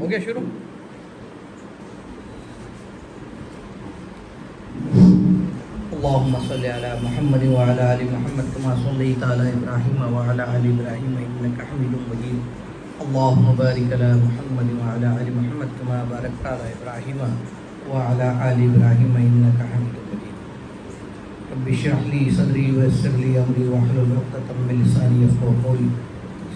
ہو گیا شروع؟ اللهم صل على محمد وعلى آل محمد كما صليت على إبراهيم وعلى آل إبراهيم إنك حميد مجيد. اللهم بارك على محمد وعلى آل محمد كما باركت على إبراهيم وعلى آل إبراهيم إنك حميد مجيد. رب اشرح لي صدري ويسر لي أمري واحلل عقدة من لساني يفقهوا قولي.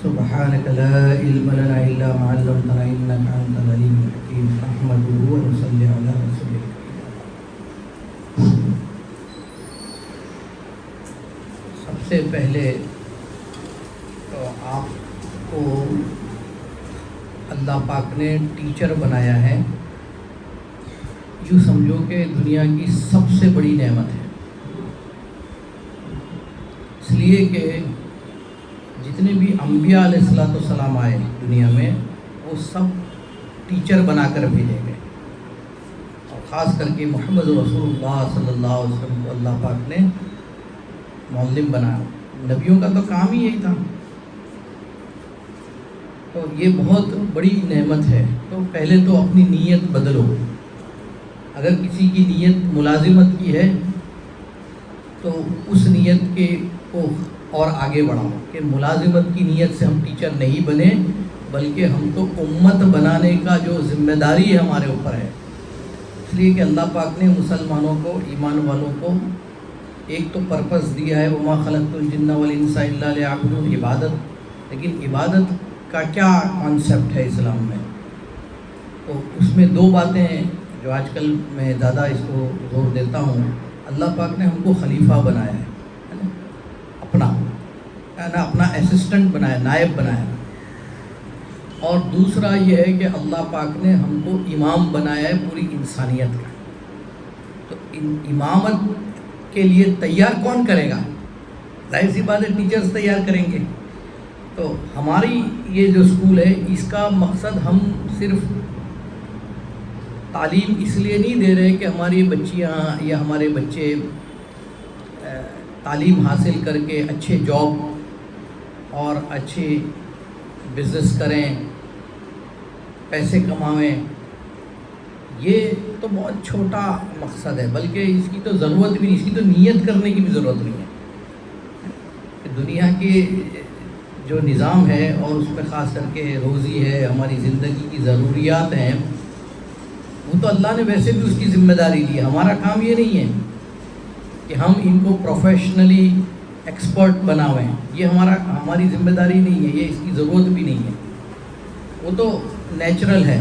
سبحانك لا علم لنا إلا ما علمتنا إنك أنت العليم الحكيم. نحمده ونصلي على رسوله الكريم. سب سے پہلے تو آپ کو اللہ پاک نے ٹیچر بنایا ہے. یوں سمجھو کہ دنیا کی سب سے بڑی نعمت ہے، اس لیے کہ جتنے بھی انبیاء علیہ السلام آئے دنیا میں وہ سب ٹیچر بنا کر بھیجے گئے، اور خاص کر کے محمد رسول اللہ صلی اللہ علیہ وسلم کو اللہ پاک نے معلم بنایا. نبیوں کا تو کام ہی یہی تھا. تو یہ بہت بڑی نعمت ہے. تو پہلے تو اپنی نیت بدلو. اگر کسی کی نیت ملازمت کی ہے تو اس نیت کے کو اور آگے بڑھاؤ کہ ملازمت کی نیت سے ہم ٹیچر نہیں بنے، بلکہ ہم تو امت بنانے کا جو ذمہ داری ہے ہمارے اوپر ہے. اس لیے کہ اللہ پاک نے مسلمانوں کو، ایمان والوں کو ایک تو پرپس دیا ہے، وما خلقت الجن والانس الا لیعبدون، عبادت. لیکن عبادت کا کیا کانسیپٹ ہے اسلام میں؟ تو اس میں دو باتیں ہیں جو آج کل میں زیادہ اس کو زور دیتا ہوں. اللہ پاک نے ہم کو خلیفہ بنایا ہے، اپنا اسسٹنٹ بنایا، نائب بنایا. اور دوسرا یہ ہے کہ اللہ پاک نے ہم کو امام بنایا ہے پوری انسانیت کا. تو امامت کے لیے تیار کون کرے گا؟ ظاہر سی بات ہے ٹیچرز تیار کریں گے. تو ہماری یہ جو اسکول ہے اس کا مقصد ہم صرف تعلیم اس لیے نہیں دے رہے کہ ہماری بچیاں یا ہمارے بچے تعلیم حاصل کر کے اچھے جاب اور اچھے بزنس کریں، پیسے کمائیں. یہ تو بہت چھوٹا مقصد ہے، بلکہ اس کی تو ضرورت بھی نہیں، اس کی تو نیت کرنے کی بھی ضرورت نہیں ہے. دنیا کے جو نظام ہے اور اس میں خاص کر کے روزی ہے، ہماری زندگی کی ضروریات ہیں، وہ تو اللہ نے ویسے بھی اس کی ذمہ داری لی ہے. ہمارا کام یہ نہیں ہے کہ ہم ان کو پروفیشنلی ایکسپرٹ بناویں، یہ ہماری ذمہ داری نہیں ہے، یہ اس کی ضرورت بھی نہیں ہے، وہ تو نیچرل ہے.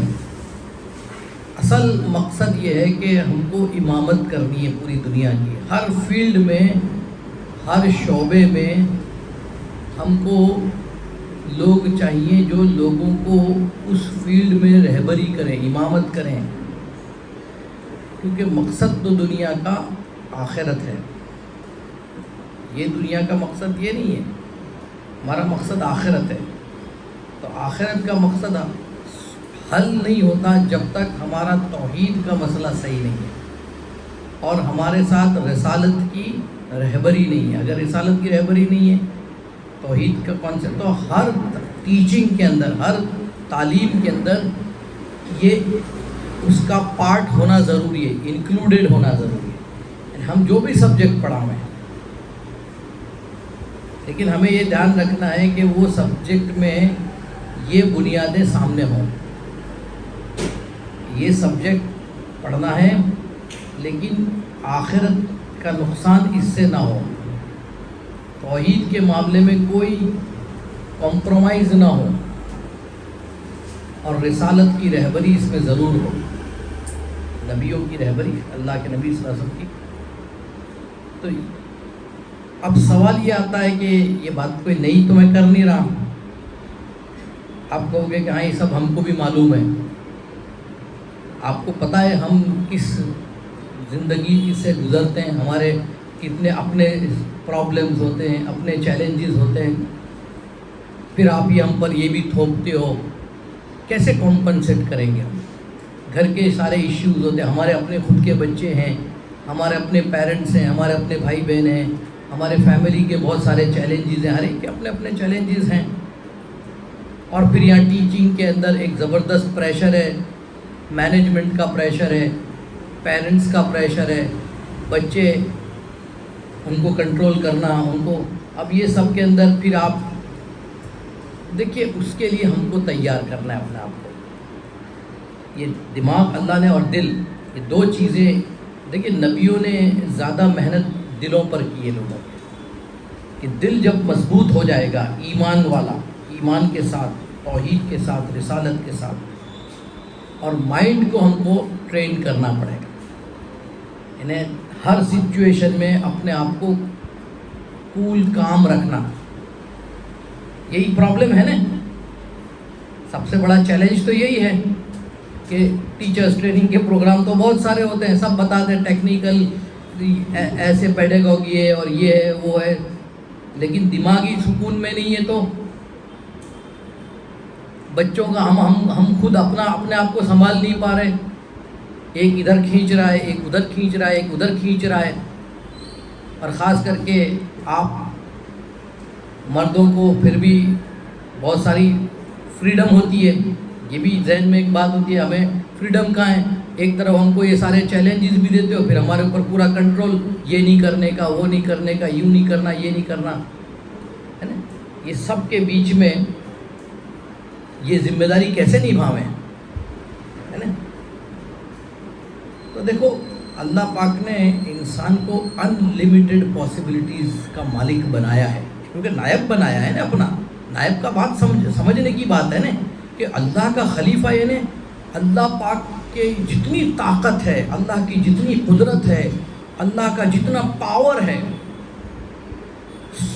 اصل مقصد یہ ہے کہ ہم کو امامت کرنی ہے پوری دنیا کی، ہر فیلڈ میں، ہر شعبے میں. ہم کو لوگ چاہیے جو لوگوں کو اس فیلڈ میں رہبری کریں، امامت کریں، کیونکہ مقصد تو دنیا کا آخرت ہے. یہ دنیا کا مقصد یہ نہیں ہے، ہمارا مقصد آخرت ہے. تو آخرت کا مقصد حل نہیں ہوتا جب تک ہمارا توحید کا مسئلہ صحیح نہیں ہے اور ہمارے ساتھ رسالت کی رہبری نہیں ہے. اگر رسالت کی رہبری نہیں ہے، توحید کا کانسیپٹ، تو ہر ٹیچنگ کے اندر، ہر تعلیم کے اندر یہ اس کا پارٹ ہونا ضروری ہے، انکلوڈیڈ ہونا ضروری ہے. ہم جو بھی سبجیکٹ پڑھاویں، لیکن ہمیں یہ دھیان رکھنا ہے کہ وہ سبجیکٹ میں یہ بنیادیں سامنے ہوں. یہ سبجیکٹ پڑھنا ہے لیکن آخرت کا نقصان اس سے نہ ہو، توحید کے معاملے میں کوئی کمپرومائز نہ ہو، اور رسالت کی رہبری اس میں ضرور ہو، نبیوں کی رہبری، اللہ کے نبی صلی اللہ علیہ وسلم کی. تو اب سوال یہ آتا ہے کہ یہ بات کوئی نئی تو میں کر نہیں رہا. آپ کہو گے کہ ہاں یہ سب ہم کو بھی معلوم ہے، آپ کو پتہ ہے ہم کس زندگی سے گزرتے ہیں، ہمارے کتنے اپنے پرابلمز ہوتے ہیں، اپنے چیلنجز ہوتے ہیں، پھر آپ یہ ہم پر یہ بھی تھوپتے ہو. کیسے کمپنسیٹ کریں گے؟ ہم گھر کے سارے ایشوز ہوتے ہیں، ہمارے اپنے خود کے بچے ہیں، ہمارے اپنے پیرنٹس ہیں، ہمارے اپنے بھائی بہن ہیں، ہمارے فیملی کے بہت سارے چیلنجز ہیں، ہر ایک کے اپنے اپنے چیلنجز ہیں. اور پھر یہاں ٹیچنگ کے اندر ایک زبردست پریشر ہے، مینجمنٹ کا پریشر ہے، پیرنٹس کا پریشر ہے، بچے ان کو کنٹرول کرنا، ان کو اب یہ سب کے اندر پھر آپ دیکھیے اس کے لیے ہم کو تیار کرنا ہے اپنے آپ کو۔ یہ دماغ اللہ نے اور دل، یہ دو چیزیں دیکھیے نبیوں نے زیادہ محنت دلوں پر کی ہے لوگوں کی، کہ دل جب مضبوط ہو جائے گا ایمان والا، ایمان کے ساتھ، توحید کے ساتھ، رسالت کے ساتھ، اور مائنڈ کو ہم کو ٹرین کرنا پڑے گا، انہیں ہر سچویشن میں اپنے آپ کو کول کام رکھنا۔ یہی پرابلم ہے نا، سب سے بڑا چیلنج تو یہی ہے کہ ٹیچرز ٹریننگ کے پروگرام تو بہت سارے ہوتے ہیں، سب بتاتے ہیں ٹیکنیکل ایسے پیڈاگوگی ہے اور یہ ہے وہ ہے، لیکن دماغی سکون میں نہیں ہے تو بچوں کا ہم خود اپنے آپ کو سنبھال نہیں پا رہے، ایک ادھر کھینچ رہا ہے، ایک ادھر کھینچ رہا ہے، ایک ادھر کھینچ رہا ہے، اور خاص کر کے آپ مردوں کو پھر بھی بہت ساری فریڈم ہوتی ہے، یہ بھی ذہن میں ایک بات ہوتی ہے، ہمیں فریڈم کہاں ہے، ایک طرف ہم کو یہ سارے چیلنجز بھی دیتے ہو، پھر ہمارے اوپر پورا کنٹرول، یہ نہیں کرنے کا، وہ نہیں کرنے کا، یوں نہیں کرنا، یہ نہیں کرنا ہے نا۔ یہ سب کے بیچ میں یہ ذمہ داری کیسے نبھاویں ہے نا۔ تو دیکھو اللہ پاک نے انسان کو ان لمیٹڈ پاسبلٹیز کا مالک بنایا ہے، کیونکہ نائب بنایا ہے نا اپنا۔ نائب کا بات سمجھنے کی بات ہے نا، کہ اللہ کا خلیفہ، یعنی اللہ پاک کے جتنی طاقت ہے، اللہ کی جتنی قدرت ہے، اللہ کا جتنا پاور ہے،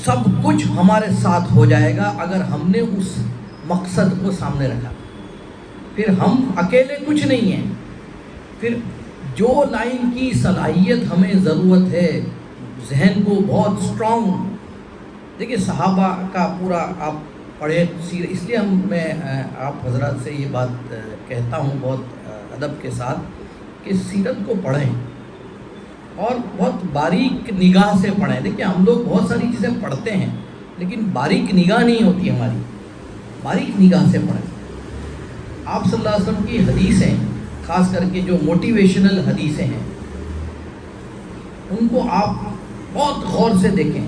سب کچھ ہمارے ساتھ ہو جائے گا اگر ہم نے اس مقصد کو سامنے رکھا۔ پھر ہم اکیلے کچھ نہیں ہیں، پھر جو لائن کی صلاحیت ہمیں ضرورت ہے، ذہن کو بہت سٹرونگ، دیکھیے صحابہ کا پورا آپ پڑھیں سیرت، اس لیے میں آپ حضرات سے یہ بات کہتا ہوں بہت ادب کے ساتھ کہ سیرت کو پڑھیں اور بہت باریک نگاہ سے پڑھیں۔ دیکھیے ہم لوگ بہت ساری چیزیں پڑھتے ہیں لیکن باریک نگاہ نہیں ہوتی ہماری، باریک نگاہ سے پڑھیں۔ آپ صلی اللہ علیہ وسلم کی حدیثیں، خاص کر کے جو موٹیویشنل حدیثیں ہیں، ان کو آپ بہت غور سے دیکھیں۔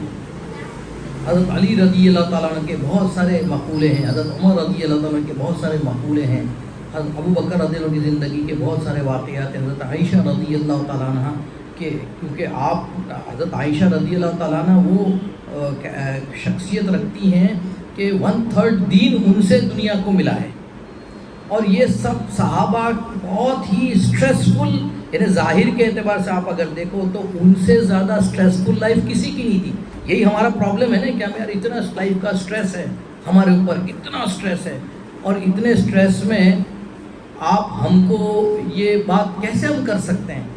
حضرت علی رضی اللہ تعالیٰ عنہ کے بہت سارے مقولے ہیں، حضرت عمر رضی اللہ تعالیٰ عنہ کے بہت سارے مقولے ہیں، حضرت ابو بکر رضی اللہ عنہ کی زندگی کے بہت سارے واقعات ہیں، حضرت عائشہ رضی اللہ تعالیٰ عنہ کے، کیونکہ آپ حضرت عائشہ رضی اللہ تعالیٰ عنہ وہ شخصیت رکھتی ہیں کہ 1/3 دین ان سے دنیا کو ملا ہے، اور یہ سب صحابہ بہت ہی اسٹریسفل، یعنی ظاہر کے اعتبار سے آپ اگر دیکھو تو ان سے زیادہ اسٹریسفل لائف کسی کی نہیں تھی۔ یہی ہمارا پرابلم ہے نا کہ ہمیں یار اتنا لائف کا اسٹریس ہے، ہمارے اوپر اتنا اسٹریس ہے، اور اتنے اسٹریس میں آپ ہم کو یہ بات کیسے ہم کر سکتے ہیں؟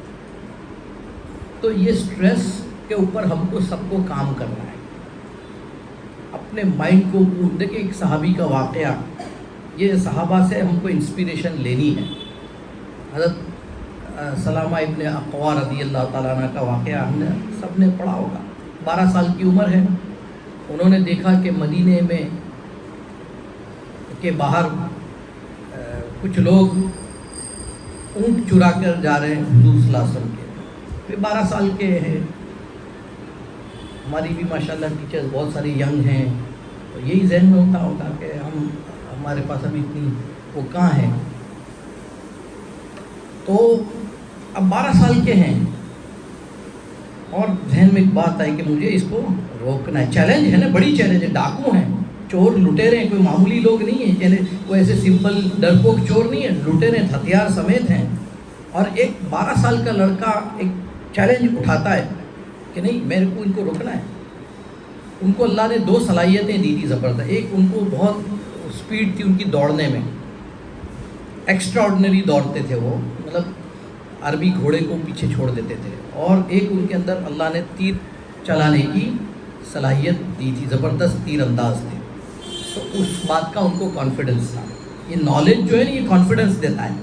تو یہ اسٹریس کے اوپر ہم کو سب کو کام کرنا ہے، اپنے مائنڈ کو دیکھیں۔ ایک صحابی کا واقعہ، یہ صحابہ سے ہم کو انسپریشن لینی ہے۔ حضرت سلامہ ابن اقوا رضی اللہ تعالیٰ عنہ کا واقعہ ہم نے سب نے پڑھا ہوگا۔ 12 سال کی عمر ہے، انہوں نے دیکھا کہ مدینے میں کے باہر کچھ لوگ اونٹ چرا کر جا رہے ہیں حضور صلی اللہ علیہ وسلم کے۔ 12 سال کے ہیں، ہماری بھی ماشاءاللہ ٹیچرز بہت ساری ینگ ہیں، تو یہی ذہن میں ہوتا ہوگا کہ ہمارے پاس ابھی اتنی وہ کہاں ہے۔ تو اب 12 سال کے ہیں اور ذہن میں ایک بات آئی کہ مجھے اس کو روکنا ہے۔ چیلنج ہے نا، بڑی چیلنج ہے، ڈاکو ہیں، چور لٹیرے ہیں، کوئی معمولی لوگ نہیں ہیں، یعنی کوئی ایسے سمپل ڈرپوک چور نہیں ہے، لٹیرے ہتھیار سمیت ہیں۔ اور ایک 12 سال کا لڑکا ایک چیلنج اٹھاتا ہے کہ نہیں میرے کو ان کو روکنا ہے۔ ان کو اللہ نے 2 صلاحیتیں دی تھی زبردست۔ ایک ان کو بہت اسپیڈ تھی ان کی دوڑنے میں، ایکسٹرا آرڈنری دوڑتے تھے وہ، مطلب عربی گھوڑے کو پیچھے چھوڑ دیتے تھے، اور ایک ان کے اندر اللہ نے تیر چلانے کی صلاحیت دی تھی، زبردست تیر انداز تھے۔ تو اس بات کا ان کو کانفیڈنس تھا۔ یہ نالج جو ہے نا یہ کانفیڈنس دیتا ہے،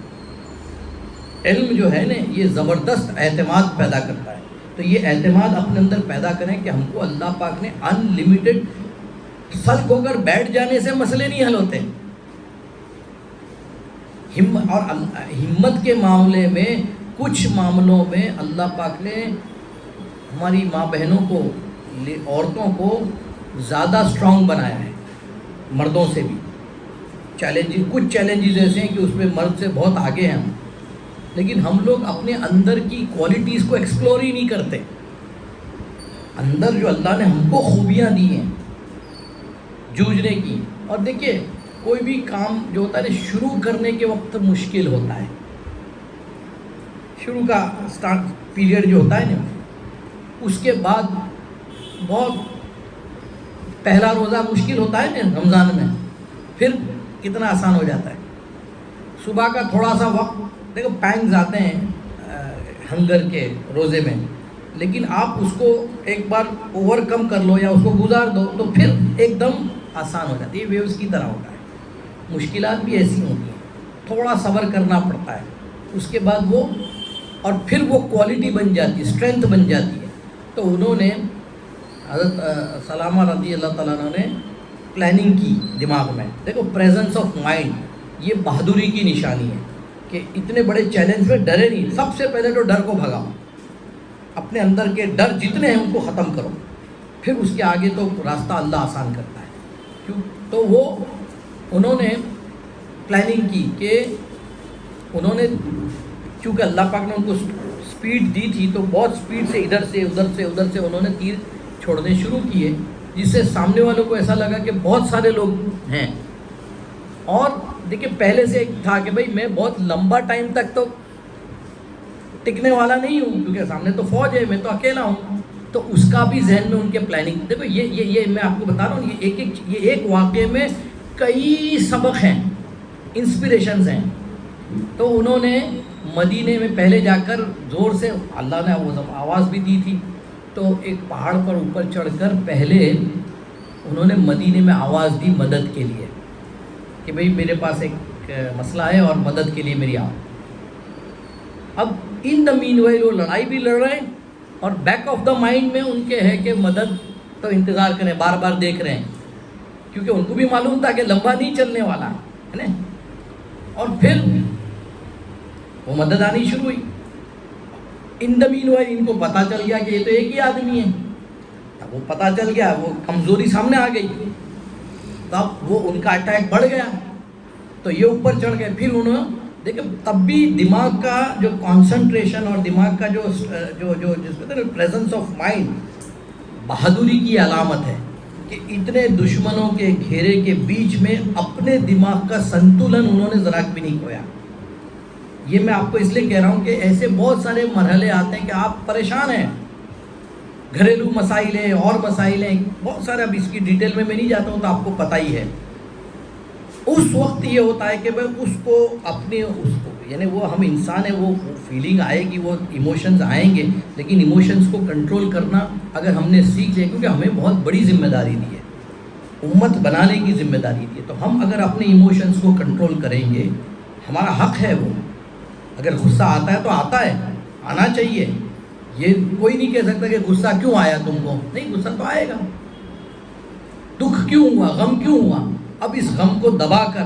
علم جو ہے نا یہ زبردست اعتماد پیدا کرتا ہے۔ تو یہ اعتماد اپنے اندر پیدا کریں کہ ہم کو اللہ پاک نے ان لمیٹڈ، سلک ہو کر بیٹھ جانے سے مسئلے نہیں حل ہوتے، ہمت کے معاملے میں کچھ معاملوں میں اللہ پاک نے ہماری ماں بہنوں کو، عورتوں کو زیادہ اسٹرانگ بنایا ہے مردوں سے بھی. کچھ چیلنجز ایسے ہیں کہ اس میں مرد سے بہت آگے ہیں ہم، لیکن ہم لوگ اپنے اندر کی کوالٹیز کو ایکسپلور ہی نہیں کرتے. اندر جو اللہ نے ہم کو خوبیاں دی ہیں جوجنے کی. اور دیکھیے کوئی بھی کام جو ہوتا ہے شروع کرنے کے وقت مشکل ہوتا ہے، شروع کا اسٹارٹ پیریڈ جو ہوتا ہے نا، اس کے بعد بہت پہلا روزہ مشکل ہوتا ہے نا رمضان میں، پھر کتنا آسان ہو جاتا ہے. صبح کا تھوڑا سا وقت دیکھو پینگز آتے ہیں ہنگر کے روزے میں، لیکن آپ اس کو ایک بار اوور کم کر لو یا اس کو گزار دو تو پھر ایک دم آسان ہو جاتی ہے. ویوز کی طرح ہوتا ہے. مشکلات بھی ایسی ہوتی ہیں، تھوڑا صبر کرنا پڑتا ہے، اس کے بعد وہ اور پھر وہ کوالٹی بن جاتی ہے، اسٹرینتھ بن جاتی ہے. تو انہوں نے حضرت سلامہ رضی اللہ تعالیٰ عنہ نے پلاننگ کی دماغ میں. دیکھو پریزنس آف مائنڈ یہ بہادری کی نشانی ہے کہ اتنے بڑے چیلنج میں ڈرے نہیں. سب سے پہلے تو ڈر کو بھگاؤ، اپنے اندر کے ڈر جتنے ہیں ان کو ختم کرو، پھر اس کے آگے تو راستہ اللہ آسان کرتا ہے. کیوں؟ تو وہ انہوں نے پلاننگ کی کہ انہوں نے چونکہ اللہ پاک نے ان کو سپیڈ دی تھی تو بہت سپیڈ سے ادھر سے ادھر سے انہوں نے تیر چھوڑنے شروع کیے، جس سے سامنے والوں کو ایسا لگا کہ بہت سارے لوگ ہیں. اور دیکھیں پہلے سے ایک تھا کہ بھائی میں بہت لمبا ٹائم تک تو ٹکنے والا نہیں ہوں کیونکہ سامنے تو فوج ہے، میں تو اکیلا ہوں. تو اس کا بھی ذہن میں ان کے پلاننگ. دیکھو یہ میں آپ کو بتا رہا ہوں، یہ ایک واقعے میں کئی سبق ہیں، انسپریشنز ہیں. تو انہوں نے مدینے میں پہلے جا کر زور سے، اللہ نے وہ آواز بھی دی تھی، تو ایک پہاڑ پر اوپر چڑھ کر پہلے انہوں نے مدینے میں آواز دی مدد کے لیے کہ بھئی میرے پاس ایک مسئلہ ہے اور مدد کے لیے میری آواز. اب ان دا مین وائل وہ لڑائی بھی لڑ رہے ہیں اور بیک آف دا مائنڈ میں ان کے ہے کہ مدد تو انتظار کریں، بار بار دیکھ رہے ہیں کیونکہ ان کو بھی معلوم تھا کہ لمبا نہیں چلنے والا ہے نا. اور پھر وہ مدد آنی شروع ہوئی. ان دا مین وائل ان کو پتہ چل گیا کہ یہ تو ایک ہی آدمی ہے. اب وہ پتہ چل گیا، وہ کمزوری سامنے آ گئی، تب وہ ان کا اٹیک بڑھ گیا. تو یہ اوپر چڑھ گئے. پھر انہوں دیکھیں تب بھی دماغ کا جو کانسنٹریشن اور دماغ کا جو جس کو پریزنس آف مائنڈ بہادری کی علامت ہے کہ اتنے دشمنوں کے گھیرے کے بیچ میں اپنے دماغ کا سنتولن انہوں نے ذرا بھی نہیں کھویا. یہ میں آپ کو اس لیے کہہ رہا ہوں کہ ایسے بہت سارے مرحلے آتے ہیں کہ آپ پریشان ہیں، گھریلو مسائل ہیں اور مسائل ہیں بہت سارے. اب اس کی ڈیٹیل میں نہیں جاتا ہوں تو آپ کو پتہ ہی ہے. اس وقت یہ ہوتا ہے کہ بھائی اس کو یعنی وہ ہم انسان ہیں، وہ فیلنگ آئے گی، وہ ایموشنز آئیں گے، لیکن ایموشنز کو کنٹرول کرنا اگر ہم نے سیکھ لیا، کیونکہ ہمیں بہت بڑی ذمہ داری دی ہے، امت بنانے کی ذمہ داری دی ہے. تو ہم اگر اپنے ایموشنز کو کنٹرول کریں گے، ہمارا حق ہے وہ. اگر غصہ آتا ہے تو آتا ہے، آنا چاہیے. یہ کوئی نہیں کہہ سکتا کہ غصہ کیوں آیا تم کو، نہیں، غصہ تو آئے گا. دکھ کیوں ہوا، غم کیوں ہوا. اب اس غم کو دبا کر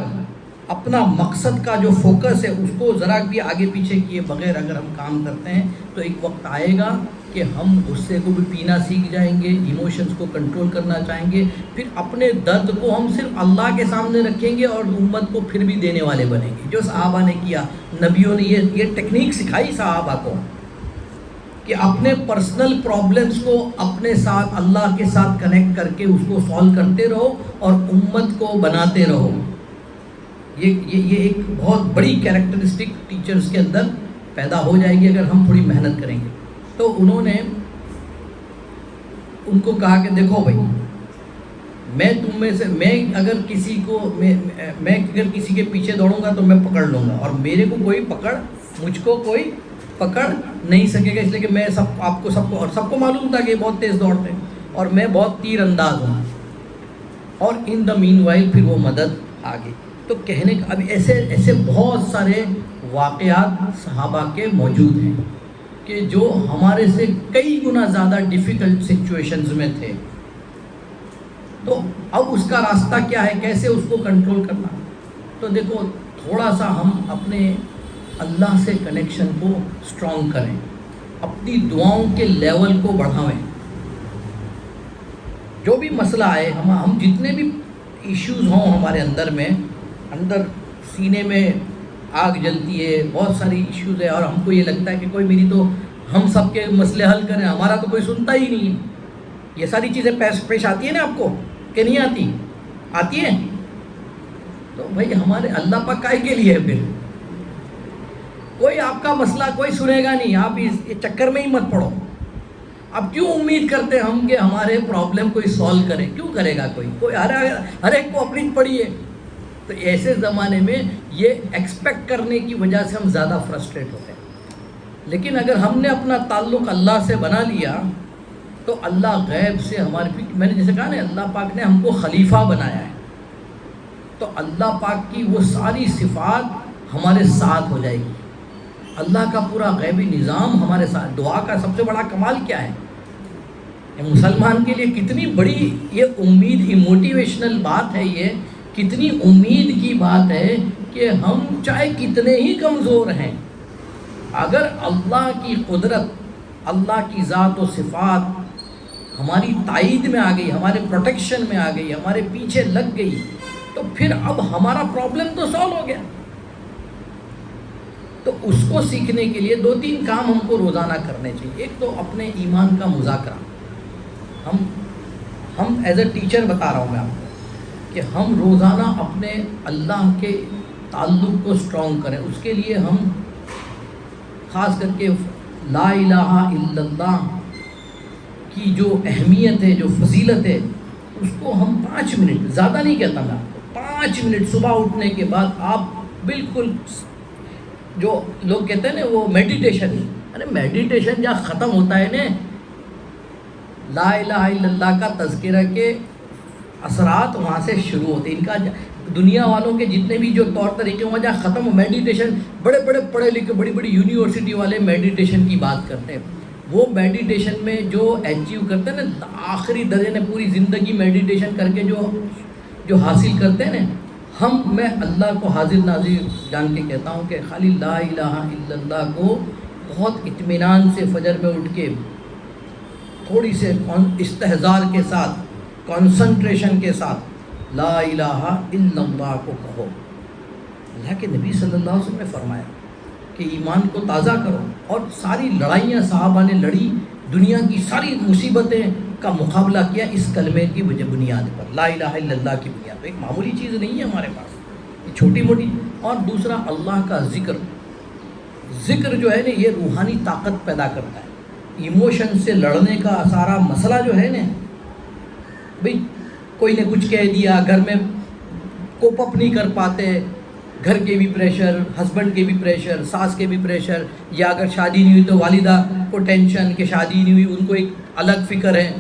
اپنا مقصد کا جو فوکس ہے اس کو ذرا بھی آگے پیچھے کیے بغیر اگر ہم کام کرتے ہیں تو ایک وقت آئے گا کہ ہم غصے کو بھی پینا سیکھ جائیں گے، ایموشنز کو کنٹرول کرنا چاہیں گے. پھر اپنے درد کو ہم صرف اللہ کے سامنے رکھیں گے اور امت کو پھر بھی دینے والے بنیں گے، جو صحابہ نے کیا. نبیوں نے یہ ٹیکنیک سکھائی صحابہ کو کہ اپنے پرسنل پرابلمس کو اپنے ساتھ اللہ کے ساتھ کنیکٹ کر کے اس کو سالو کرتے رہو اور امت کو بناتے رہو. یہ ایک بہت بڑی کیریکٹرسٹک ٹیچرز کے اندر پیدا ہو جائے گی اگر ہم تھوڑی محنت کریں گے. تو انہوں نے ان کو کہا کہ دیکھو بھائی، میں تم میں سے میں اگر کسی کے پیچھے دوڑوں گا تو میں پکڑ لوں گا، اور میرے کو مجھ کو کوئی پکڑ نہیں سکے گا، اس لیے کہ میں سب کو معلوم تھا کہ بہت تیز دوڑتے ہیں اور میں بہت تیر انداز ہوں. اور ان دا مین وائل پھر وہ مدد آ گئی. تو کہنے کا اب ایسے بہت سارے واقعات صحابہ کے موجود ہیں کہ جو ہمارے سے کئی گنا زیادہ ڈیفیکلٹ سچویشنز میں تھے. تو اب اس کا راستہ کیا ہے، کیسے اس کو کنٹرول کرنا. تو دیکھو تھوڑا سا ہم اپنے اللہ سے کنیکشن کو اسٹرانگ کریں، اپنی دعاؤں کے لیول کو بڑھائیں. جو بھی مسئلہ آئے، ہم جتنے بھی ایشوز ہوں ہمارے اندر میں، اندر سینے میں آگ جلتی ہے، بہت ساری ایشوز ہے، اور ہم کو یہ لگتا ہے کہ کوئی میری تو ہم سب کے مسئلے حل کریں، ہمارا تو کوئی سنتا ہی نہیں. یہ ساری چیزیں پیش آتی ہیں نا آپ کو کہ نہیں آتی؟ آتی ہیں. تو بھائی ہمارے اللہ پاک کائے کے لیے ہے پھر؟ کوئی آپ کا مسئلہ کوئی سنے گا نہیں، آپ اس چکر میں ہی مت پڑو. اب کیوں امید کرتے ہیں ہم کہ ہمارے پرابلم کوئی سالو کرے؟ کیوں کرے گا کوئی ہر ایک کو اپنی پڑی ہے. تو ایسے زمانے میں یہ ایکسپیکٹ کرنے کی وجہ سے ہم زیادہ فرسٹریٹ ہوتے ہیں. لیکن اگر ہم نے اپنا تعلق اللہ سے بنا لیا تو اللہ غیب سے میں نے جیسے کہا نا، اللہ پاک نے ہم کو خلیفہ بنایا ہے، تو اللہ پاک کی وہ ساری صفات ہمارے ساتھ ہو جائے گی. اللہ کا پورا غیبی نظام ہمارے ساتھ. دعا کا سب سے بڑا کمال کیا ہے؟ مسلمان کے لیے کتنی بڑی یہ امید، موٹیویشنل بات ہے، یہ کتنی امید کی بات ہے کہ ہم چاہے کتنے ہی کمزور ہیں، اگر اللہ کی قدرت، اللہ کی ذات و صفات ہماری تائید میں آ گئی، ہمارے پروٹیکشن میں آ گئی، ہمارے پیچھے لگ گئی، تو پھر اب ہمارا پرابلم تو سالو ہو گیا. تو اس کو سیکھنے کے لیے 2-3 کام ہم کو روزانہ کرنے چاہیے. ایک تو اپنے ایمان کا مذاکرہ. ہم ایز اے ٹیچر بتا رہا ہوں میں آپ کو کہ ہم روزانہ اپنے اللہ کے تعلق کو اسٹرانگ کریں. اس کے لیے ہم خاص کر کے لا الہ الا اللہ کی جو اہمیت ہے، جو فضیلت ہے، اس کو ہم 5 منٹ، زیادہ نہیں کہتا میں آپ کو، 5 منٹ صبح اٹھنے کے بعد آپ بالکل، جو لوگ کہتے ہیں نا وہ میڈیٹیشن، ارے میڈیٹیشن جہاں ختم ہوتا ہے نا، لا الہ الا اللہ کا تذکرہ کے اثرات وہاں سے شروع ہوتے ہیں. ان کا دنیا والوں کے جتنے بھی جو طور طریقے وہاں جہاں ختم ہو، میڈیٹیشن، بڑے بڑے پڑھے لکھے بڑی بڑی یونیورسٹی والے میڈیٹیشن کی بات کرتے ہیں. وہ میڈیٹیشن میں جو اچیو کرتے ہیں نا، آخری درجے نے پوری زندگی میڈیٹیشن کر کے جو حاصل کرتے ہیں نا، میں اللہ کو حاضر ناظر جان کے کہتا ہوں کہ خالی لا الہ الا اللہ کو بہت اطمینان سے فجر میں اٹھ کے تھوڑی سے استحضار کے ساتھ، کنسنٹریشن کے ساتھ لا الہ الا اللہ کو کہو. اللہ کے نبی صلی اللہ علیہ وسلم نے فرمایا کہ ایمان کو تازہ کرو، اور ساری لڑائیاں صحابہ نے لڑی، دنیا کی ساری مصیبتیں کا مقابلہ کیا اس کلمے کی بنیاد پر، لا الہ الا اللہ کی بنیاد پر. ایک معمولی چیز نہیں ہے ہمارے پاس، یہ چھوٹی موٹی. اور دوسرا اللہ کا ذکر جو ہے نا، یہ روحانی طاقت پیدا کرتا ہے. ایموشن سے لڑنے کا سارا مسئلہ جو ہے نا، بھئی کوئی نے کچھ کہہ دیا، گھر میں کوپ اپ نہیں کر پاتے، گھر کے بھی پریشر، ہسبینڈ کے بھی پریشر، ساس کے بھی پریشر، یا اگر شادی نہیں ہوئی تو والدہ کو ٹینشن کہ شادی نہیں ہوئی، ان کو ایک الگ فکر ہے،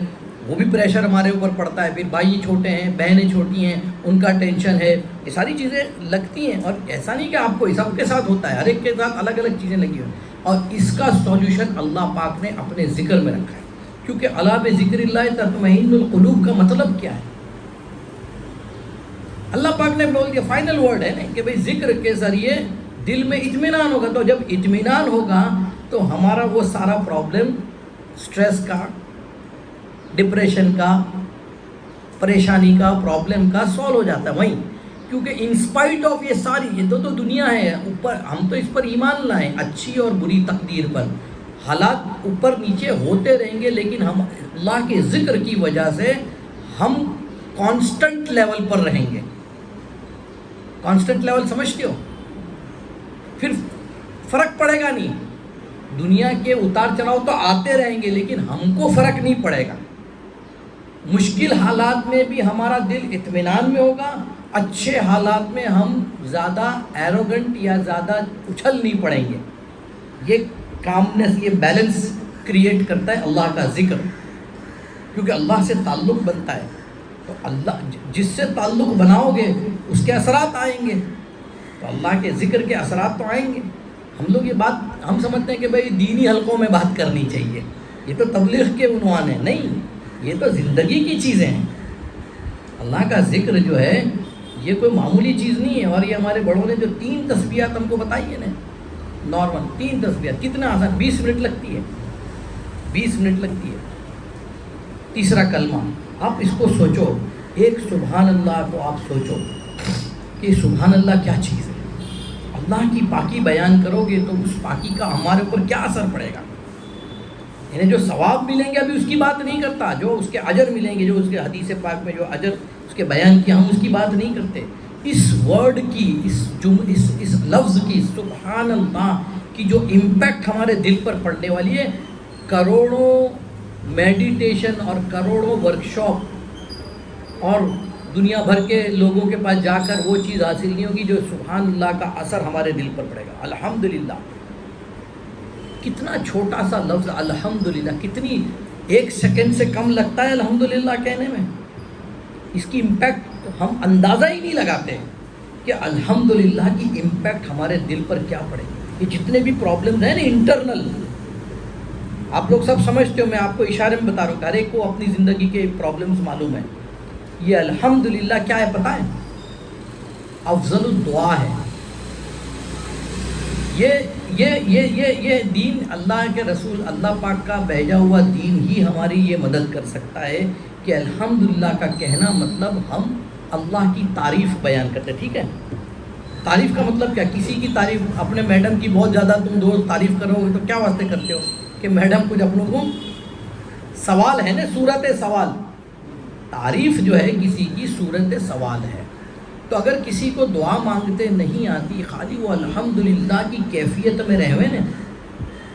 وہ بھی پریشر ہمارے اوپر پڑتا ہے. پھر بھائی چھوٹے ہیں، بہنیں چھوٹی ہیں، ان کا ٹینشن ہے. یہ ساری چیزیں لگتی ہیں، اور ایسا نہیں کہ آپ کو، سب کے ساتھ ہوتا ہے، ہر ایک کے ساتھ الگ الگ چیزیں لگی ہوئی. اور اس کا سولوشن اللہ پاک نے اپنے ذکر میں رکھا ہے، کیونکہ الا بذکر اللہ تطمئن القلوب کا مطلب کیا ہے؟ اللہ پاک نے بول دیا، فائنل ورڈ ہے نا کہ بھئی ذکر کے ذریعے دل میں اطمینان ہوگا. تو جب اطمینان ہوگا تو ہمارا وہ سارا پرابلم، سٹریس کا، ڈپریشن کا، پریشانی کا، پرابلم کا سالو ہو جاتا ہے وہیں. کیونکہ انسپائٹ آف یہ ساری، یہ تو دنیا ہے اوپر، ہم تو اس پر ایمان لائیں، اچھی اور بری تقدیر پر. حالات اوپر نیچے ہوتے رہیں گے، لیکن ہم اللہ کے ذکر کی وجہ سے ہم کانسٹنٹ لیول پر رہیں گے. کانسٹنٹ لیول سمجھتے ہو؟ پھر فرق پڑے گا نہیں. دنیا کے اتار چڑھاؤ تو آتے رہیں گے، لیکن ہم کو فرق نہیں پڑے گا. مشکل حالات میں بھی ہمارا دل اطمینان میں ہوگا، اچھے حالات میں ہم زیادہ ایروگنٹ یا زیادہ اچھل نہیں پڑیں گے. یہ کامنس، یہ بیلنس کریٹ کرتا ہے اللہ کا ذکر، کیونکہ اللہ سے تعلق بنتا ہے. تو اللہ جس سے تعلق بناؤ گے اس کے اثرات آئیں گے، تو اللہ کے ذکر کے اثرات تو آئیں گے. ہم لوگ یہ بات ہم سمجھتے ہیں کہ بھئی دینی حلقوں میں بات کرنی چاہیے، یہ تو تبلیغ کے عنوان ہے. نہیں، یہ تو زندگی کی چیزیں ہیں. اللہ کا ذکر جو ہے یہ کوئی معمولی چیز نہیں ہے. اور یہ ہمارے بڑوں نے جو 3 تسبیحات ہم کو بتائی ہے نا، نارمل 3 تسبیحات، کتنا آسان، 20 منٹ لگتی ہے، 20 منٹ لگتی ہے. تیسرا کلمہ، آپ اس کو سوچو، ایک سبحان اللہ کو آپ سوچو کہ سبحان اللہ کیا چیز ہے. اللہ کی پاکی بیان کرو گے تو اس پاکی کا ہمارے اوپر کیا اثر پڑے گا. انہیں جو ثواب ملیں گے ابھی اس کی بات نہیں کرتا، جو اس کے اجر ملیں گے، جو اس کے حدیث پاک میں جو اجر اس کے بیان کیا، ہم اس کی بات نہیں کرتے. اس ورڈ کی، اس لفظ کی، سبحان اللہ کی جو امپیکٹ ہمارے دل پر پڑنے والی ہے، کروڑوں میڈیٹیشن اور کروڑوں ورکشاپ اور دنیا بھر کے لوگوں کے پاس جا کر وہ چیز حاصل نہیں ہوگی جو سبحان اللہ کا اثر ہمارے دل پر پڑے گا. الحمدللہ، کتنا چھوٹا سا لفظ الحمدللہ، کتنی 1 سیکنڈ سے کم لگتا ہے الحمدللہ کہنے میں. اس کی امپیکٹ ہم اندازہ ہی نہیں لگاتے کہ الحمدللہ کی امپیکٹ ہمارے دل پر کیا پڑے گی. یہ جتنے بھی پرابلمز ہیں نا انٹرنل، آپ لوگ سب سمجھتے ہو، میں آپ کو اشارے میں بتا رہا ہوں، ہر ایک کو اپنی زندگی کے پرابلمز معلوم ہیں. یہ الحمدللہ کیا ہے پتہ ہے؟ افضل الدعا ہے. یہ دین، اللہ کے رسول اللہ پاک کا بھیجا ہوا دین ہی ہماری یہ مدد کر سکتا ہے کہ الحمدللہ کا کہنا مطلب ہم اللہ کی تعریف بیان کرتے. ٹھیک ہے، تعریف کا مطلب کیا؟ کسی کی تعریف، اپنے میڈم کی بہت زیادہ تم دوست تعریف کرو گے تو کیا واسطے کرتے ہو کہ میڈم کچھ اپنوں کو سوال ہے نا، صورت سوال. تعریف جو ہے کسی کی صورت سوال ہے. تو اگر کسی کو دعا مانگتے نہیں آتی، خالی وہ الحمدللہ کی کیفیت میں رہے ہوئے نا،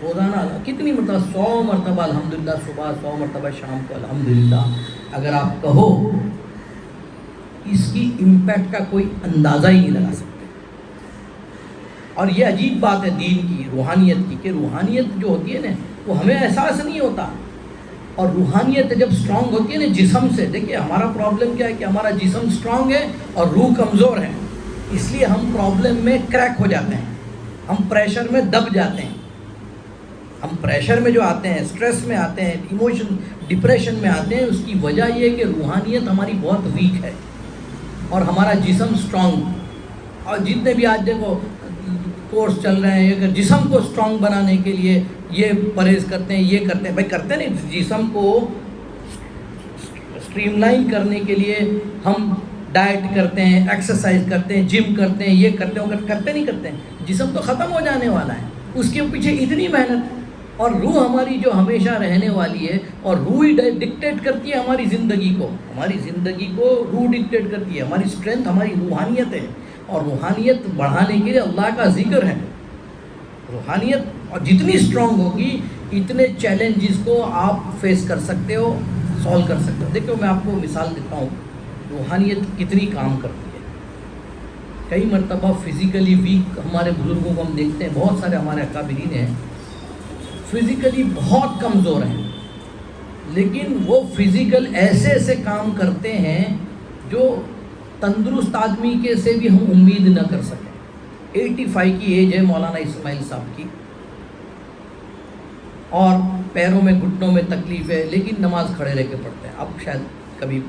روزانہ کتنی مرتبہ، 100 مرتبہ الحمدللہ، صبح 100 مرتبہ شام کو الحمدللہ اگر آپ کہو، اس کی امپیکٹ کا کوئی اندازہ ہی نہیں لگا سکتے. اور یہ عجیب بات ہے دین کی، روحانیت کی، کہ روحانیت جو ہوتی ہے نا وہ ہمیں احساس نہیں ہوتا. اور روحانیت جب سٹرونگ ہوتی ہے نا جسم سے، دیکھیے ہمارا پرابلم کیا ہے کہ ہمارا جسم سٹرونگ ہے اور روح کمزور ہے، اس لیے ہم پرابلم میں کریک ہو جاتے ہیں، ہم پریشر میں دب جاتے ہیں. ہم پریشر میں جو آتے ہیں، سٹریس میں آتے ہیں، ایموشن ڈپریشن میں آتے ہیں، اس کی وجہ یہ ہے کہ روحانیت ہماری بہت ویک ہے اور ہمارا جسم سٹرونگ. اور جتنے بھی آج دیکھو کورس چل رہے ہیں، اگر جسم کو سٹرونگ بنانے کے لیے یہ پرہیز کرتے ہیں، یہ کرتے ہیں، بھائی کرتے نہیں، جسم کو اسٹریم لائن کرنے کے لیے ہم ڈائٹ کرتے ہیں، ایکسرسائز کرتے ہیں، جم کرتے ہیں، یہ کرتے ہیں، کرتے نہیں کرتے ہیں. جسم تو ختم ہو جانے والا ہے، اس کے پیچھے اتنی محنت. اور روح ہماری جو ہمیشہ رہنے والی ہے، اور روح ہی ڈکٹیٹ کرتی ہے ہماری زندگی کو، ہماری زندگی کو روح ڈکٹیٹ کرتی ہے. ہماری اسٹرینتھ ہماری روحانیت ہے، اور روحانیت بڑھانے کے لیے اللہ کا ذکر ہے. روحانیت اور جتنی اسٹرانگ ہوگی اتنے چیلنجز کو آپ فیس کر سکتے ہو، سولو کر سکتے ہو. دیکھو میں آپ کو مثال دیتا ہوں روحانیت کتنی کام کرتی ہے. کئی مرتبہ فزیکلی ویک ہمارے بزرگوں کو ہم دیکھتے ہیں، بہت سارے ہمارے اکابرین ہیں فزیکلی بہت کمزور ہیں، لیکن وہ فزیکل ایسے ایسے کام کرتے ہیں جو تندرست آدمی کے سے بھی ہم امید نہ کر سکیں. 85 کی ایج ہے مولانا اسماعیل صاحب کی، اور پیروں میں گھٹنوں میں تکلیف ہے، لیکن نماز کھڑے رہ کے پڑھتے ہیں. اب شاید کبھی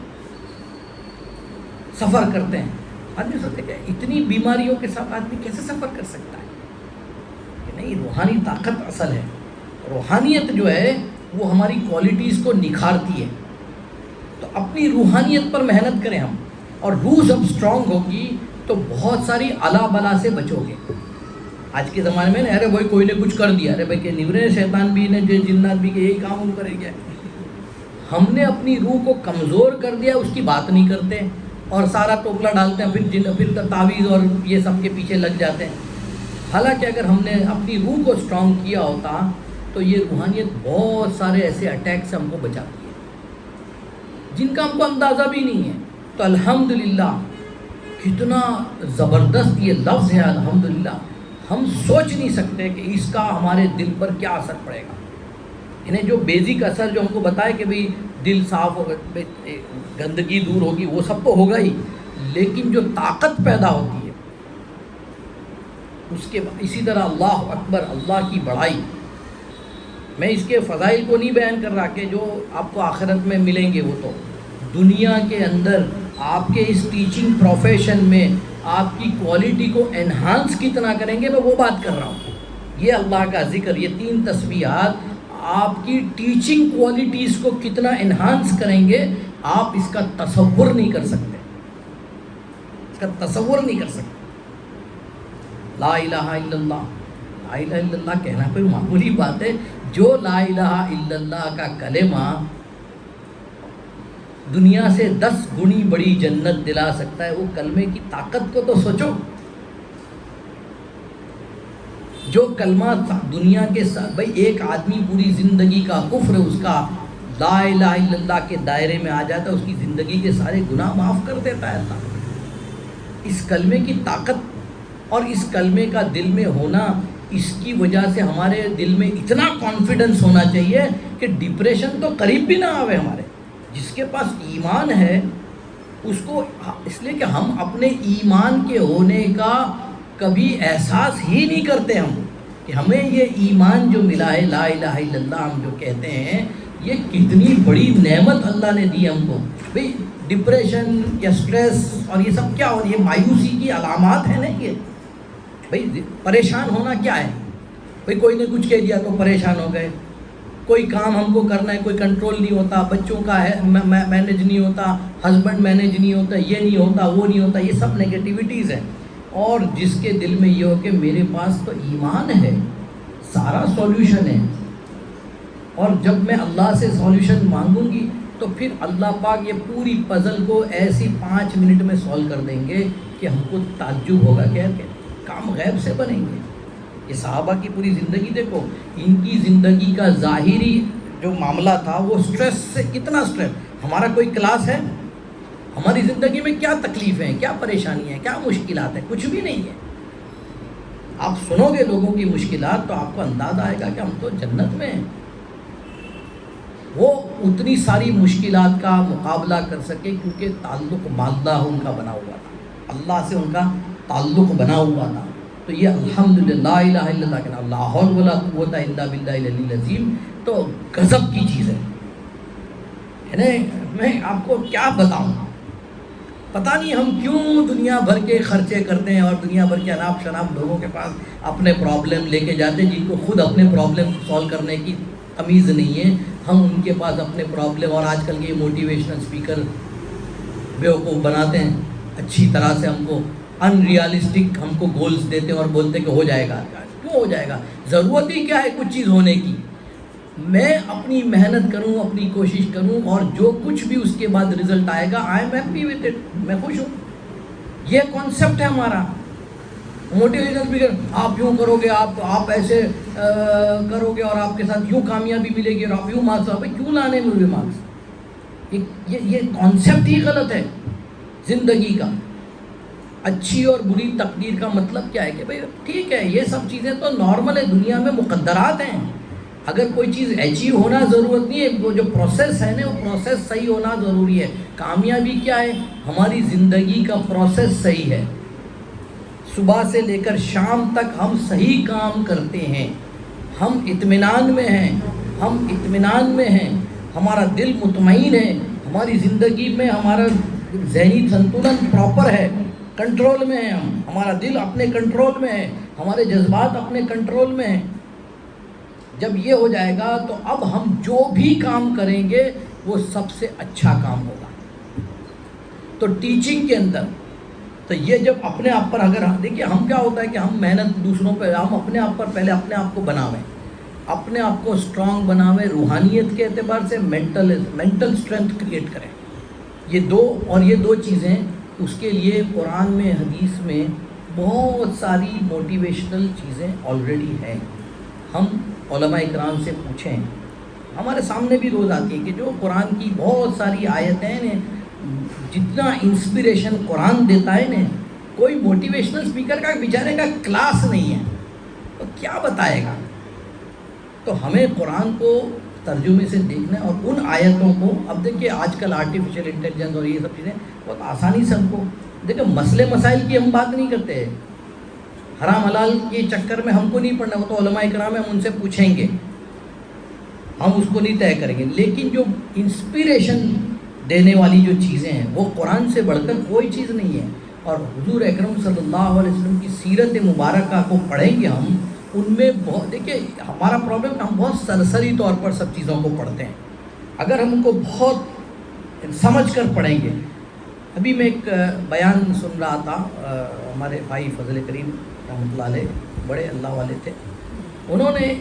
سفر کرتے ہیں، آدمی سوچتے کہ اتنی بیماریوں کے ساتھ آدمی کیسے سفر کر سکتا ہے. کہ نہیں، روحانی طاقت اصل ہے. روحانیت جو ہے وہ ہماری کوالٹیز کو نکھارتی ہے. تو اپنی روحانیت پر محنت کریں ہم، اور روح جب اسٹرانگ ہوگی تو بہت ساری الا بلا سے بچو گے. آج کے زمانے میں ارے بھائی کوئی نے کچھ کر دیا، ارے بھائی کہ نورے شیطان بھی نے، جو جنات بھی، کہ یہی کام ہم کریں گے. ہم نے اپنی روح کو کمزور کر دیا، اس کی بات نہیں کرتے اور سارا ٹوکلا ڈالتے ہیں، پھر تعویذ اور یہ سب کے پیچھے لگ جاتے ہیں. حالانکہ اگر ہم نے اپنی روح کو اسٹرانگ کیا ہوتا تو یہ روحانیت بہت سارے ایسے اٹیک سے ہم کو بچاتی ہے جن کا ہم کو اندازہ بھی نہیں ہے. تو الحمدللہ کتنا زبردست یہ لفظ ہے الحمدللہ، ہم سوچ نہیں سکتے کہ اس کا ہمارے دل پر کیا اثر پڑے گا. انہیں جو بیزک اثر جو ہم کو بتائے کہ بھئی دل صاف ہوگا، گندگی دور ہوگی، وہ سب تو ہوگا ہی، لیکن جو طاقت پیدا ہوتی ہے اس کے اسی طرح اللہ اکبر، اللہ کی بڑائی. میں اس کے فضائل کو نہیں بیان کر رہا کہ جو آپ کو آخرت میں ملیں گے، وہ تو دنیا کے اندر آپ کے اس ٹیچنگ پروفیشن میں آپ کی کوالٹی کو انہانس کتنا کریں گے، میں وہ بات کر رہا ہوں. یہ اللہ کا ذکر، یہ 3 تسبیحات آپ کی ٹیچنگ کوالٹیز کو کتنا انہانس کریں گے، آپ اس کا تصور نہیں کر سکتے، اس کا تصور نہیں کر سکتے. لا الہ الا اللہ، لا الہ الا اللہ کہنا کوئی معمولی بات ہے. جو لا الہ الا اللہ کا کلمہ دنیا سے 10 گنی بڑی جنت دلا سکتا ہے، وہ کلمے کی طاقت کو تو سوچو. جو کلمہ دنیا کے ساتھ، بھائی ایک آدمی پوری زندگی کا کفر اس کا لا الہ الا اللہ کے دائرے میں آ جاتا ہے، اس کی زندگی کے سارے گناہ معاف کر دیتا ہے اللہ. اس کلمے کی طاقت اور اس کلمے کا دل میں ہونا، اس کی وجہ سے ہمارے دل میں اتنا کانفیڈنس ہونا چاہیے کہ ڈپریشن تو قریب بھی نہ آوے ہمارے. جس کے پاس ایمان ہے اس کو، اس لیے کہ ہم اپنے ایمان کے ہونے کا کبھی احساس ہی نہیں کرتے ہم، کہ ہمیں یہ ایمان جو ملا ہے لا الہ الا اللہ ہم جو کہتے ہیں، یہ کتنی بڑی نعمت اللہ نے دی ہم کو. بھئی ڈپریشن یا سٹریس اور یہ سب کیا ہو رہی ہے، مایوسی کی علامات ہیں نا یہ. بھئی پریشان ہونا کیا ہے، بھئی کوئی نے کچھ کہہ دیا تو پریشان ہو گئے، کوئی کام ہم کو کرنا ہے کوئی کنٹرول نہیں ہوتا، بچوں کا ہے مینیج نہیں ہوتا، ہسبینڈ مینیج نہیں ہوتا، یہ نہیں ہوتا وہ نہیں ہوتا، یہ سب نیگیٹیوٹیز ہیں. اور جس کے دل میں یہ ہو کہ میرے پاس تو ایمان ہے، سارا سولوشن ہے، اور جب میں اللہ سے سولوشن مانگوں گی تو پھر اللہ پاک یہ پوری پزل کو ایسی 5 منٹ میں سولو کر دیں گے کہ ہم کو تعجب ہوگا کہ کام غیب سے بنیں گے. یہ صحابہ کی پوری زندگی دیکھو، ان کی زندگی کا ظاہری جو معاملہ تھا وہ سٹریس سے کتنا سٹریس. ہمارا کوئی کلاس ہے، ہماری زندگی میں کیا تکلیفیں ہیں، کیا پریشانی ہیں، کیا مشکلات ہیں، کچھ بھی نہیں ہے. آپ سنو گے لوگوں کی مشکلات تو آپ کو اندازہ آئے گا کہ ہم تو جنت میں ہیں. وہ اتنی ساری مشکلات کا مقابلہ کر سکے کیونکہ تعلق ماللہ ان کا بنا ہوا تھا، اللہ سے ان کا تعلق بنا ہوا تھا. تو یہ الحمدللہ لا الہ الا اللہ کہنا، لا حول ولا قوت الا باللہ العلی العظیم، تو غضب کی چیز ہے. یعنی میں آپ کو کیا بتاؤں، پتہ نہیں ہم کیوں دنیا بھر کے خرچے کرتے ہیں اور دنیا بھر کے اناپ شناپ لوگوں کے پاس اپنے پرابلم لے کے جاتے ہیں جن کو خود اپنے پرابلم سولو کرنے کی تمیز نہیں ہے. ہم ان کے پاس اپنے پرابلم، اور آج کل کے موٹیویشنل اسپیکر بیوقوف بناتے ہیں، اچھی طرح سے ہم کو ان ریالسٹک ہم کو گولز دیتے ہیں اور بولتے ہیں کہ ہو جائے گا. کیوں ہو جائے گا، ضرورت ہی کیا ہے کچھ چیز ہونے کی. میں اپنی محنت کروں، اپنی کوشش کروں، اور جو کچھ بھی اس کے بعد رزلٹ آئے گا I am happy with it, میں خوش ہوں. یہ کانسیپٹ ہے ہمارا. موٹیویشنل اسپیکر آپ یوں کرو گے، آپ ایسے کرو گے اور آپ کے ساتھ یوں کامیابی ملے گی اور آپ یوں مارکس آؤ. کیوں لانے میں ہوئے مارکس؟ یہ کانسیپٹ ہی غلط ہے زندگی کا. اچھی اور بری تقدیر کا مطلب کیا ہے کہ بھئی ٹھیک ہے یہ سب چیزیں تو نارمل ہے، دنیا میں مقدرات ہیں. اگر کوئی چیز اچیو ہونا ضرورت نہیں ہے، وہ جو پروسیس ہے نا وہ پروسیس صحیح ہونا ضروری ہے. کامیابی کیا ہے، ہماری زندگی کا پروسیس صحیح ہے. صبح سے لے کر شام تک ہم صحیح کام کرتے ہیں، ہم اطمینان میں ہیں، ہمارا دل مطمئن ہے، ہماری زندگی میں ہمارا ذہنی سنتولن پراپر ہے، کنٹرول میں ہے، ہمارا دل اپنے کنٹرول میں ہے، ہمارے جذبات اپنے کنٹرول میں ہیں. جب یہ ہو جائے گا تو اب ہم جو بھی کام کریں گے وہ سب سے اچھا کام ہوگا. تو ٹیچنگ کے اندر تو یہ جب اپنے آپ پر اگر دیکھیے ہم کیا ہوتا ہے کہ ہم محنت دوسروں پہ، ہم اپنے آپ پر پہلے اپنے آپ کو بناویں، اپنے آپ کو اسٹرانگ بناویں، روحانیت کے اعتبار سے مینٹل اسٹرینتھ کریٹ کریں. یہ دو چیزیں اس کے لیے قرآن میں حدیث میں بہت ساری موٹیویشنل چیزیں آلریڈی ہیں. ہم علماء اکرام سے پوچھیں، ہمارے سامنے بھی روز آتی ہے کہ جو قرآن کی بہت ساری آیتیں ہیں، جتنا انسپریشن قرآن دیتا ہے نا، کوئی موٹیویشنل اسپیکر کا بیچارے کا کلاس نہیں ہے تو کیا بتائے گا. تو ہمیں قرآن کو ترجمے سے دیکھنا ہے اور ان آیتوں کو. اب دیکھیے آج کل آرٹیفیشیل انٹیلیجنس اور یہ سب چیزیں بہت آسانی سے ہم کو دیکھیں، مسئلے مسائل کی ہم بات نہیں کرتے ہیں، حرام حلال کے چکر میں ہم کو نہیں پڑھنا، وہ تو علماء اکرام ہیں، ہم ان سے پوچھیں گے، ہم اس کو نہیں طے کریں گے. لیکن جو انسپریشن دینے والی جو چیزیں ہیں وہ قرآن سے بڑھ کر کوئی چیز نہیں ہے. اور حضور اکرم صلی اللہ علیہ وسلم کی سیرت مبارکہ کو پڑھیں گے ہم، ان میں بہت، دیکھیے ہمارا پرابلم ہم بہت سرسری طور پر سب چیزوں کو پڑھتے ہیں. اگر ہم ان کو بہت سمجھ کر پڑھیں گے. ابھی میں ایک بیان سن رہا تھا، ہمارے بھائی فضل کریم رحمۃ اللہ علیہ بڑے اللہ والے تھے، انہوں نے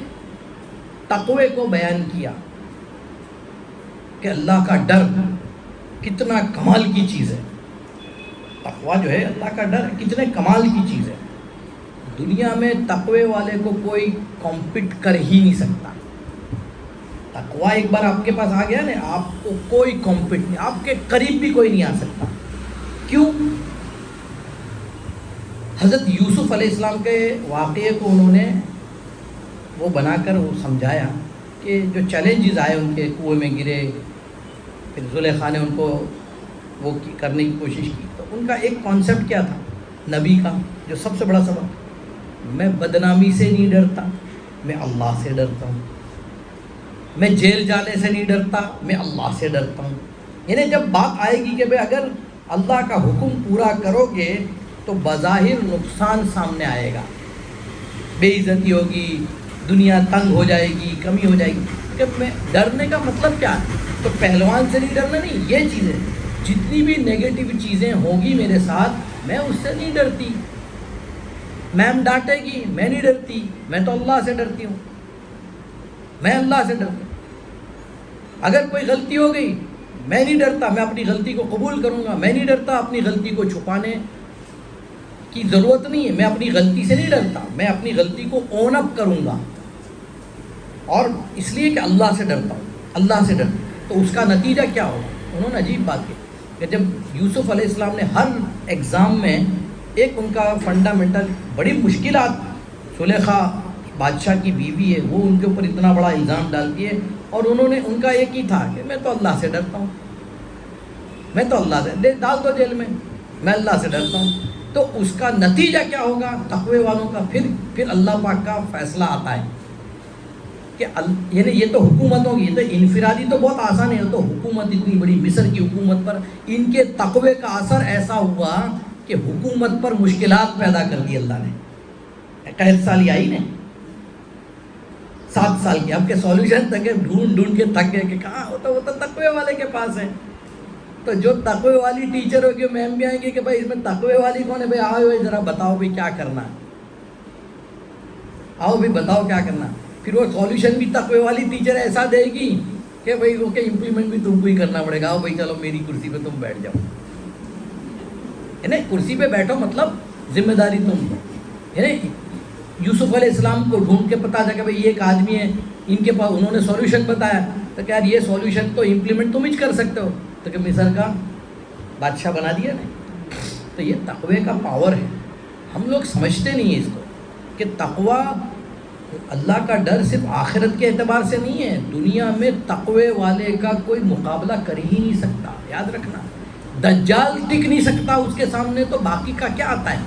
تقوی کو بیان کیا کہ اللہ کا ڈر کتنا کمال کی چیز ہے. تقوی جو ہے اللہ کا ڈر کتنے کمال کی چیز ہے. دنیا میں تقوی والے کو کوئی کمپیٹ کر ہی نہیں سکتا. تقوی ایک بار آپ کے پاس آ گیا نا، آپ کو کوئی کمپیٹ نہیں، آپ کے قریب بھی کوئی نہیں آ سکتا. کیوں؟ حضرت یوسف علیہ السلام کے واقعے کو انہوں نے وہ بنا کر وہ سمجھایا کہ جو چیلنجز آئے ان کے، کنویں میں گرے، پھر زلیخا نے ان کو وہ کرنے کی کوشش کی، تو ان کا ایک کانسیپٹ کیا تھا نبی کا، جو سب سے بڑا سبق، میں بدنامی سے نہیں ڈرتا، میں اللہ سے ڈرتا ہوں. میں جیل جانے سے نہیں ڈرتا، میں اللہ سے ڈرتا ہوں. یعنی جب بات آئے گی کہ بھئی اگر اللہ کا حکم پورا کرو گے تو بظاہر نقصان سامنے آئے گا، بے عزتی ہوگی، دنیا تنگ ہو جائے گی، کمی ہو جائے گی. کہ میں ڈرنے کا مطلب کیا ہے؟ تو پہلوان سے نہیں ڈرنا نہیں، یہ چیزیں جتنی بھی نیگیٹو چیزیں ہوگی میرے ساتھ، میں اس سے نہیں ڈرتی. میم ڈانٹے گی، میں نہیں ڈرتی، میں تو اللہ سے ڈرتی ہوں، میں اللہ سے ڈرتی ہوں. اگر کوئی غلطی ہو گئی، میں نہیں ڈرتا، میں اپنی غلطی کو قبول کروں گا، میں نہیں ڈرتا، اپنی غلطی کو چھپانے کی ضرورت نہیں ہے. میں اپنی غلطی سے نہیں ڈرتا، میں اپنی غلطی کو اون اپ کروں گا، اور اس لیے کہ اللہ سے ڈرتا ہوں، اللہ سے ڈرتا ہوں. تو اس کا نتیجہ کیا ہوگا؟ انہوں نے عجیب بات کی کہ جب یوسف علیہ السلام نے ہر ایگزام میں ایک ان کا فنڈامنٹل، بڑی مشکلات، زلیخا بادشاہ کی بیوی ہے، وہ ان کے اوپر اتنا بڑا الزام ڈالتی ہے، اور انہوں نے، ان کا ایک ہی تھا کہ میں تو اللہ سے ڈرتا ہوں، میں تو اللہ سے، ڈال دو جیل میں اللہ سے ڈرتا ہوں. تو اس کا نتیجہ کیا ہوگا تقوی والوں کا؟ پھر اللہ پاک کا فیصلہ آتا ہے کہ یعنی یہ تو حکومتوں کی، یہ تو انفرادی تو بہت آسان ہے، تو حکومت اتنی بڑی مصر کی حکومت پر ان کے تقوی کا اثر ایسا ہوا کہ حکومت پر مشکلات پیدا کر دی اللہ نے. 61 سال آئی نے، 7 سال کی، اب کے سولوشن تک ڈھونڈ کے تھک گئے کہ کہاں ہوتا، وہ تو تقوی والے کے پاس ہے. تو جو تقوی والی ٹیچر ہوگی، میم بھی آئیں گے کہ بھائی اس میں تقوی والی کون ہے، بھائی آؤ بھائی ذرا بتاؤ بھائی کیا کرنا ہے، آؤ بھائی بتاؤ کیا کرنا. پھر وہ سولوشن بھی تقوی والی ٹیچر ایسا دے گی کہ بھائی اوکے امپلیمنٹ بھی تم کو ہی کرنا پڑے گا. آؤ بھائی چلو میری کرسی پہ تم بیٹھ جاؤ. یعنی کرسی پہ بیٹھو مطلب ذمہ داری تم. یعنی یوسف علیہ السلام کو ڈھونڈ کے پتا تھا کہ بھائی یہ ایک آدمی ہے، ان کے پاس، انہوں نے سولوشن بتایا، تو کہ یار یہ سولوشن تو امپلیمنٹ تم ہی کر سکتے ہو، تو کہ مصر کا بادشاہ بنا دیا نا. تو یہ تقوی کا پاور ہے. ہم لوگ سمجھتے نہیں ہیں اس کو کہ تقوی، اللہ کا ڈر صرف آخرت کے اعتبار سے نہیں ہے، دنیا میں تقوی والے کا کوئی مقابلہ کر ہی نہیں سکتا. یاد رکھنا، دجال ٹک نہیں سکتا اس کے سامنے، تو باقی کا کیا آتا ہے؟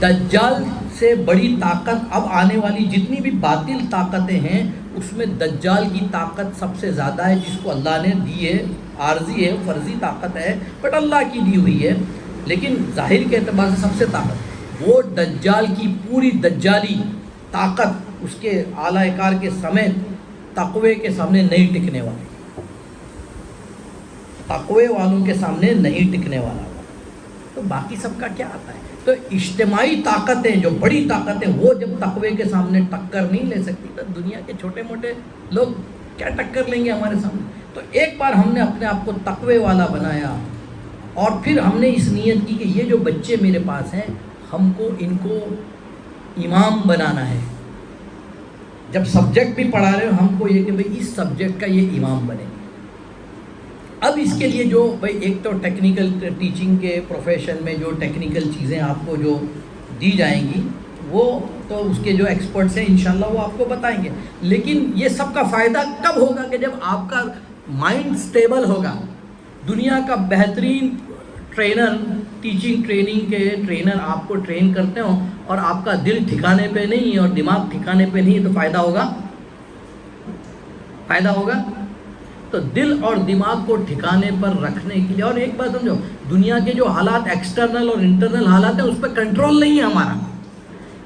دجال سے بڑی طاقت اب آنے والی جتنی بھی باطل طاقتیں ہیں، اس میں دجال کی طاقت سب سے زیادہ ہے، جس کو اللہ نے دی ہے. عارضی ہے، فرضی طاقت ہے، بٹ اللہ کی دی ہوئی ہے، لیکن ظاہر کے اعتبار سے سب سے طاقت، وہ دجال کی پوری دجالی طاقت اس کے اعلیٰ کار کے سمیت تقوی کے سامنے نہیں ٹکنے والی، تقوی والوں کے سامنے نہیں ٹکنے والا. تو باقی سب کا کیا آتا ہے؟ تو اجتماعی طاقتیں، جو بڑی طاقتیں، وہ جب تقوی کے سامنے ٹکر نہیں لے سکتی، تو دنیا کے چھوٹے موٹے لوگ کیا ٹکر لیں گے ہمارے سامنے؟ تو ایک بار ہم نے اپنے آپ کو تقوی والا بنایا، اور پھر ہم نے اس نیت کی کہ یہ جو بچے میرے پاس ہیں، ہم کو ان کو امام بنانا ہے. جب سبجیکٹ بھی پڑھا رہے ہو، ہم کو یہ کہ بھئی اس سبجیکٹ کا یہ امام بنے. اب اس کے لیے جو بھئی ایک تو ٹیکنیکل ٹیچنگ کے پروفیشن میں جو ٹیکنیکل چیزیں آپ کو جو دی جائیں گی، وہ تو اس کے جو ایکسپرٹس ہیں انشاءاللہ وہ آپ کو بتائیں گے. لیکن یہ سب کا فائدہ کب ہوگا؟ کہ جب آپ کا مائنڈ سٹیبل ہوگا. دنیا کا بہترین ٹرینر، ٹیچنگ ٹریننگ کے ٹرینر آپ کو ٹرین کرتے ہوں، اور آپ کا دل ٹھکانے پہ نہیں اور دماغ ٹھکانے پہ نہیں، تو فائدہ ہوگا؟ فائدہ ہوگا؟ تو دل اور دماغ کو ٹھکانے پر رکھنے کے لیے، اور ایک بات سمجھو، دنیا کے جو حالات ایکسٹرنل اور انٹرنل حالات ہیں اس پہ کنٹرول نہیں ہے ہمارا،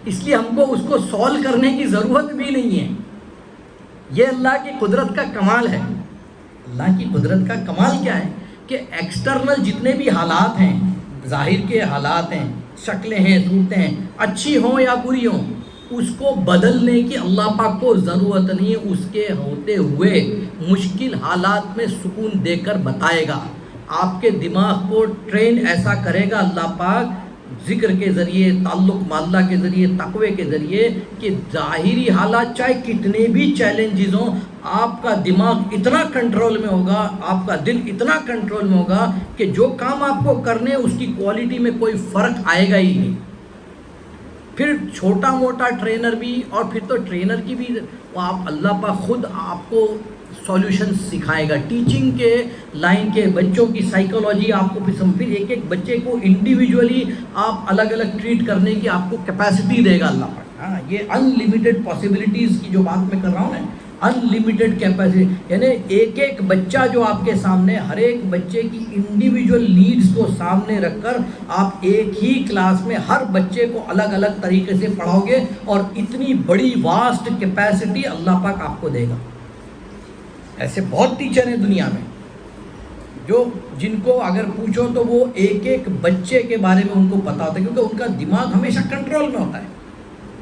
اس لیے ہم کو اس کو سولو کرنے کی ضرورت بھی نہیں ہے. یہ اللہ کی قدرت کا کمال ہے. اللہ کی قدرت کا کمال کیا ہے کہ ایکسٹرنل جتنے بھی حالات ہیں، ظاہر کے حالات ہیں، شکلیں ہیں، صورتیں ہیں، اچھی ہوں یا بری ہوں، اس کو بدلنے کی اللہ پاک کو ضرورت نہیں ہے. اس کے ہوتے ہوئے مشکل حالات میں سکون دے کر بتائے گا. آپ کے دماغ کو ٹرین ایسا کرے گا اللہ پاک ذکر کے ذریعے، تعلق مع اللہ کے ذریعے، تقوی کے ذریعے، کہ ظاہری حالات چاہے کتنے بھی چیلنجز ہوں، آپ کا دماغ اتنا کنٹرول میں ہوگا، آپ کا دل اتنا کنٹرول میں ہوگا کہ جو کام آپ کو کرنے اس کی کوالٹی میں کوئی فرق آئے گا ہی نہیں. پھر چھوٹا موٹا ٹرینر بھی، اور پھر تو ٹرینر کی بھی وہ آپ اللہ پاک خود آپ کو سولوشن سکھائے گا. ٹیچنگ کے لائن کے بچوں کی سائیکالوجی آپ کو پھر ایک ایک بچے کو انڈیویجولی آپ الگ الگ ٹریٹ کرنے کی آپ کو کیپیسٹی دے گا اللہ پاک. ہاں، یہ ان لمیٹڈ پاسبلٹیز کی جو بات میں کر رہا ہوں نا، ان لمیٹڈ کیپیسٹی، یعنی ایک ایک بچہ جو آپ کے سامنے، ہر ایک بچے کی انڈیویجول نیڈز کو سامنے رکھ کر آپ ایک ہی کلاس میں ہر بچے کو الگ الگ طریقے سے پڑھاؤ گے، اور اتنی بڑی واسٹ کیپیسٹی اللہ پاک آپ کو دے گا. ایسے بہت ٹیچر ہیں دنیا میں جو جن کو اگر پوچھو تو وہ ایک ایک بچے کے بارے میں ان کو پتا ہوتا ہے، کیونکہ ان کا دماغ ہمیشہ کنٹرول میں ہوتا ہے،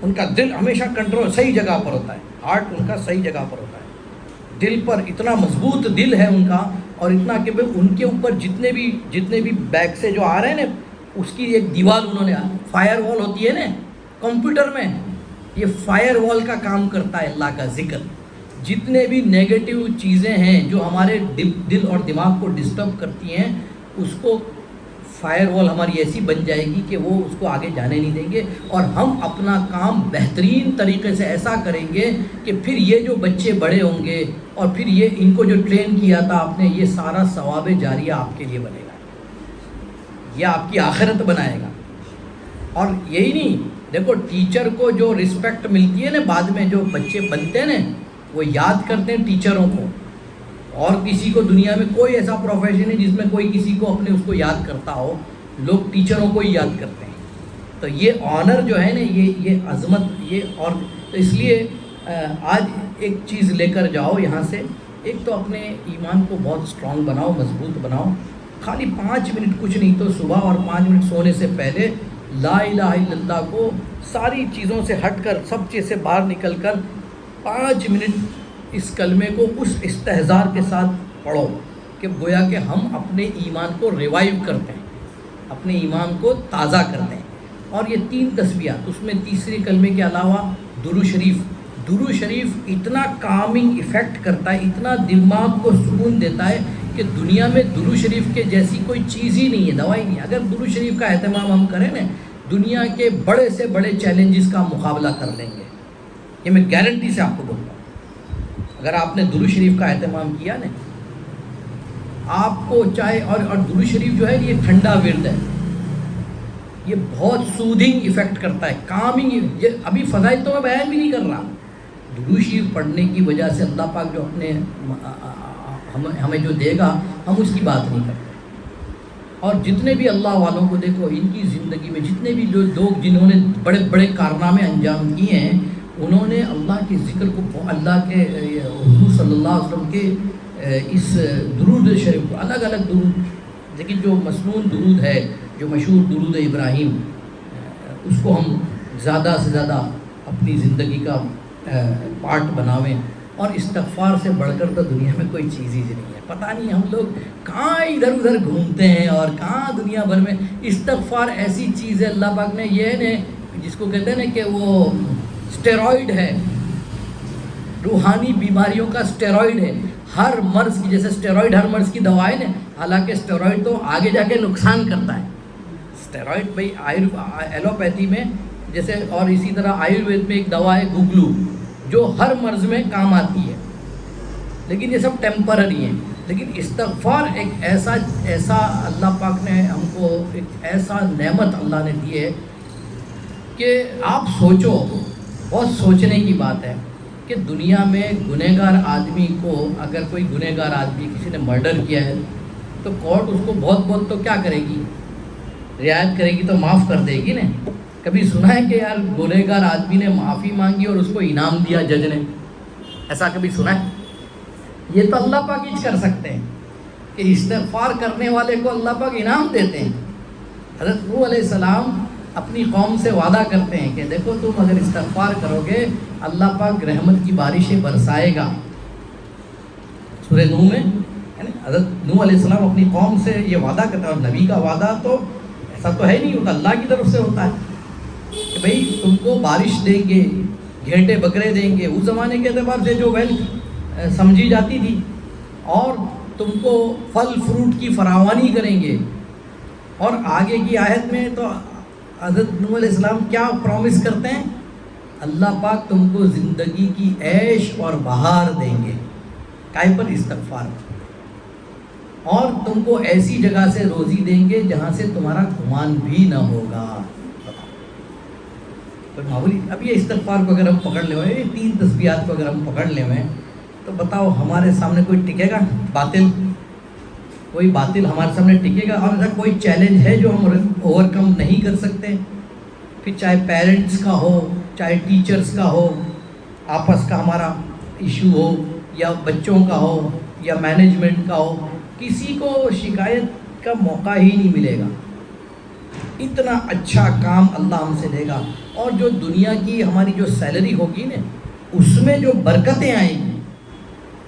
ان کا دل ہمیشہ کنٹرول صحیح جگہ پر ہوتا ہے، ہارٹ ان کا صحیح جگہ پر ہوتا ہے، دل پر اتنا مضبوط دل ہے ان کا، اور اتنا کہ ان کے اوپر جتنے بھی بیک سے جو آ رہے ہیں نا، اس کی ایک دیوار انہوں نے، فائر وال ہوتی ہے نا کمپیوٹر میں، یہ فائر وال کا کام کرتا ہے اللہ کا ذکر. جتنے بھی نیگیٹو چیزیں ہیں جو ہمارے دل اور دماغ کو ڈسٹرب کرتی ہیں، اس کو فائر وال ہماری ایسی بن جائے گی کہ وہ اس کو آگے جانے نہیں دیں گے، اور ہم اپنا کام بہترین طریقے سے ایسا کریں گے کہ پھر یہ جو بچے بڑے ہوں گے، اور پھر یہ ان کو جو ٹرین کیا تھا آپ نے، یہ سارا ثواب جاریہ آپ کے لیے بنے گا، یہ آپ کی آخرت بنائے گا. اور یہی نہیں، دیکھو ٹیچر کو جو رسپیکٹ ملتی ہے نا بعد میں، جو بچے بنتے ہیں نا وہ یاد کرتے ہیں ٹیچروں کو، اور کسی کو دنیا میں کوئی ایسا پروفیشن ہے جس میں کوئی کسی کو اپنے اس کو یاد کرتا ہو، لوگ ٹیچروں کو ہی یاد کرتے ہیں. تو یہ آنر جو ہے نا، یہ عظمت، یہ، اور تو اس لیے آج ایک چیز لے کر جاؤ یہاں سے، ایک تو اپنے ایمان کو بہت اسٹرانگ بناؤ، مضبوط بناؤ. خالی 5 منٹ، کچھ نہیں تو صبح اور 5 منٹ سونے سے پہلے لا الہ الا اللہ کو ساری چیزوں سے ہٹ کر، سب چیز سے باہر نکل کر 5 منٹ اس کلمے کو اس استحضار کے ساتھ پڑھو کہ گویا کہ ہم اپنے ایمان کو ریوائیو کرتے ہیں، اپنے ایمان کو تازہ کرتے ہیں. اور یہ 3 تسبیحات، اس میں تیسری کلمے کے علاوہ درود شریف اتنا کامنگ ایفیکٹ کرتا ہے، اتنا دماغ کو سکون دیتا ہے کہ دنیا میں درود شریف کے جیسی کوئی چیز ہی نہیں ہے، دوائی نہیں ہے. اگر درود شریف کا اہتمام ہم کریں نا، دنیا کے بڑے سے بڑے چیلنجز کا مقابلہ کر لیں گے، یہ میں گارنٹی سے آپ کو بولتا ہوں. اگر آپ نے درود شریف کا اہتمام کیا نا، آپ کو چاہے، اور درود شریف جو ہے یہ ٹھنڈا ورد ہے، یہ بہت سودھنگ ایفیکٹ کرتا ہے، کامنگ. یہ ابھی فضائل تو میں بیان بھی نہیں کر رہا. درود شریف پڑھنے کی وجہ سے اللہ پاک جو اپنے ہمیں جو دے گا، ہم اس کی بات نہیں کرتے. اور جتنے بھی اللہ والوں کو دیکھو، ان کی زندگی میں جتنے بھی لوگ جنہوں نے بڑے بڑے کارنامے انجام کیے ہیں، انہوں نے اللہ کے ذکر کو، اللہ کے حضور صلی اللہ علیہ وسلم کے اس درود شریف کو، الگ الگ درود، لیکن جو مسنون درود ہے، جو مشہور درود ابراہیم، اس کو ہم زیادہ سے زیادہ اپنی زندگی کا پارٹ بناویں. اور استغفار سے بڑھ کر تو دنیا میں کوئی چیز ہی نہیں ہے. پتہ نہیں ہم لوگ کہاں ادھر ادھر گھومتے ہیں، اور کہاں دنیا بھر میں. استغفار ایسی چیز ہے، اللہ پاک نے یہ ہے جس کو کہتے ہیں نا کہ وہ اسٹیرائڈ ہے، روحانی بیماریوں کا اسٹیرائڈ ہے. ہر مرض کی، جیسے اسٹیرائڈ ہر مرض کی دوا ہے نا، حالانکہ اسٹیرائڈ تو آگے جا کے نقصان کرتا ہے. اسٹیرائڈ بھائی ایلوپیتھی میں جیسے، اور اسی طرح آیوروید میں ایک دوا ہے گگلو، جو ہر مرض میں کام آتی ہے، لیکن یہ سب ٹیمپرری ہیں. لیکن استغفار ایک ایسا اللہ پاک نے ہم کو ایک ایسا نعمت اللہ نے دی ہے کہ آپ سوچو، بہت سوچنے کی بات ہے کہ دنیا میں گنہگار آدمی کو اگر کوئی گنہگار آدمی کسی نے مرڈر کیا ہے تو کورٹ اس کو بہت بہت تو کیا کرے گی، رعایت کرے گی، تو معاف کر دے گی نا. کبھی سنا ہے کہ یار گنہگار آدمی نے معافی مانگی اور اس کو انعام دیا جج نے؟ ایسا کبھی سنا ہے؟ یہ تو اللہ پاک ہی کر سکتے ہیں کہ استغفار کرنے والے کو اللہ پاک انعام دیتے ہیں. حضرت نوح علیہ السلام اپنی قوم سے وعدہ کرتے ہیں کہ دیکھو تم اگر استغفار کرو گے اللہ پاک رحمت کی بارشیں برسائے گا. سورہ نوح میں حضرت نوح علیہ السلام اپنی قوم سے یہ وعدہ کرتے ہیں، اور نبی کا وعدہ تو ایسا تو ہے نہیں، ہوتا اللہ کی طرف سے ہوتا ہے کہ بھئی تم کو بارش دیں گے، گھینٹے بکرے دیں گے، اس زمانے کے اعتبار سے جو ویلتھ سمجھی جاتی تھی، اور تم کو پھل فروٹ کی فراوانی کریں گے. اور آگے کی آیت میں تو حضرت نوح علیہ السلام کیا پرومس کرتے ہیں؟ اللہ پاک تم کو زندگی کی عیش اور بہار دیں گے، کائے پر؟ استغفار. اور تم کو ایسی جگہ سے روزی دیں گے جہاں سے تمہارا گمان بھی نہ ہوگا. معمولی اب یہ استغفار کو اگر ہم پکڑ لے ہوئے، 3 تسبیحات کو اگر ہم پکڑ لے ہوئے، تو بتاؤ ہمارے سامنے کوئی ٹکے گا؟ باطل، کوئی باطل ہمارے سامنے ٹکے گا؟ اور ایسا کوئی چیلنج ہے جو ہم اوور کم نہیں کر سکتے؟ پھر چاہے پیرنٹس کا ہو، چاہے ٹیچرز کا ہو، آپس کا ہمارا ایشو ہو، یا بچوں کا ہو، یا مینجمنٹ کا ہو، کسی کو شکایت کا موقع ہی نہیں ملے گا. اتنا اچھا کام اللہ ہم سے دے گا. اور جو دنیا کی ہماری جو سیلری ہوگی نا، اس میں جو برکتیں آئیں گی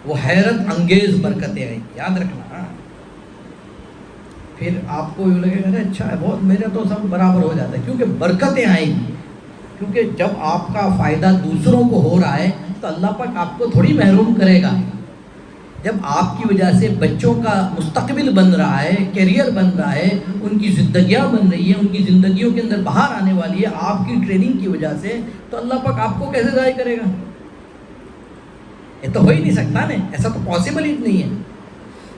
وہ حیرت انگیز برکتیں آئیں گی، یاد رکھنا. پھر آپ کو یہ لگے گا اچھا ہے بہت، میرا تو سب برابر ہو جاتا ہے، کیونکہ برکتیں آئیں گی. کیونکہ جب آپ کا فائدہ دوسروں کو ہو رہا ہے تو اللہ پاک آپ کو تھوڑی محروم کرے گا. جب آپ کی وجہ سے بچوں کا مستقبل بن رہا ہے، کیریئر بن رہا ہے، ان کی زندگیاں بن رہی ہیں، ان کی زندگیوں کے اندر باہر آنے والی ہے آپ کی ٹریننگ کی وجہ سے، تو اللہ پاک آپ کو کیسے ضائع کرے گا؟ یہ تو ہو ہی نہیں سکتا نا، ایسا تو پاسبل ہی نہیں ہے.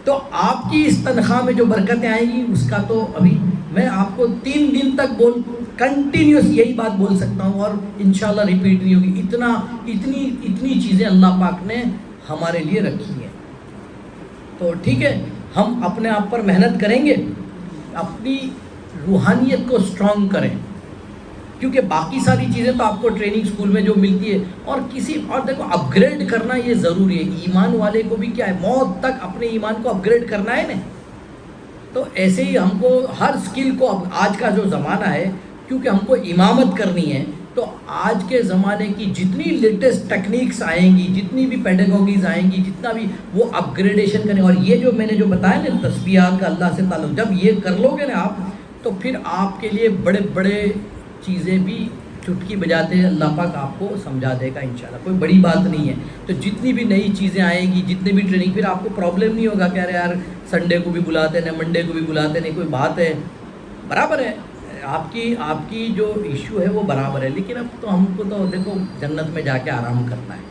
تو آپ کی اس تنخواہ میں جو برکتیں آئیں گی اس کا تو ابھی میں آپ کو 3 دن تک کنٹینیوس یہی بات بول سکتا ہوں، اور انشاءاللہ ریپیٹ نہیں ہوگی. اتنی چیزیں اللہ پاک نے ہمارے لیے رکھی ہیں. تو ٹھیک ہے، ہم اپنے آپ پر محنت کریں گے، اپنی روحانیت کو سٹرونگ کریں، کیونکہ باقی ساری چیزیں تو آپ کو ٹریننگ سکول میں جو ملتی ہے، اور دیکھو اپ گریڈ کرنا یہ ضروری ہے. ایمان والے کو بھی کیا ہے، موت تک اپنے ایمان کو اپ گریڈ کرنا ہے نا. تو ایسے ہی ہم کو ہر سکل کو، اب آج کا جو زمانہ ہے، کیونکہ ہم کو امامت کرنی ہے، تو آج کے زمانے کی جتنی لیٹسٹ ٹیکنیکس آئیں گی، جتنی بھی پیڈاگوگیز آئیں گی، جتنا بھی وہ اپ گریڈیشن کریں. اور یہ جو میں نے جو بتایا نا تسبیحات کا اللہ سے تعلق، جب یہ کر لو گے نا آپ، تو پھر آپ کے لیے بڑے بڑے چیزیں بھی چٹکی بجاتے ہیں اللہ پاک آپ کو سمجھا دے گا انشاءاللہ. کوئی بڑی بات نہیں ہے. تو جتنی بھی نئی چیزیں آئیں گی، جتنے بھی ٹریننگ، پھر آپ کو پرابلم نہیں ہوگا کہ ارے یار سنڈے کو بھی بلاتے ہیں، منڈے کو بھی بلاتے ہیں، کوئی بات ہے، برابر ہے. آپ کی جو ایشو ہے وہ برابر ہے. لیکن اب تو ہم کو تو دیکھو جنت میں جا کے آرام کرنا ہے.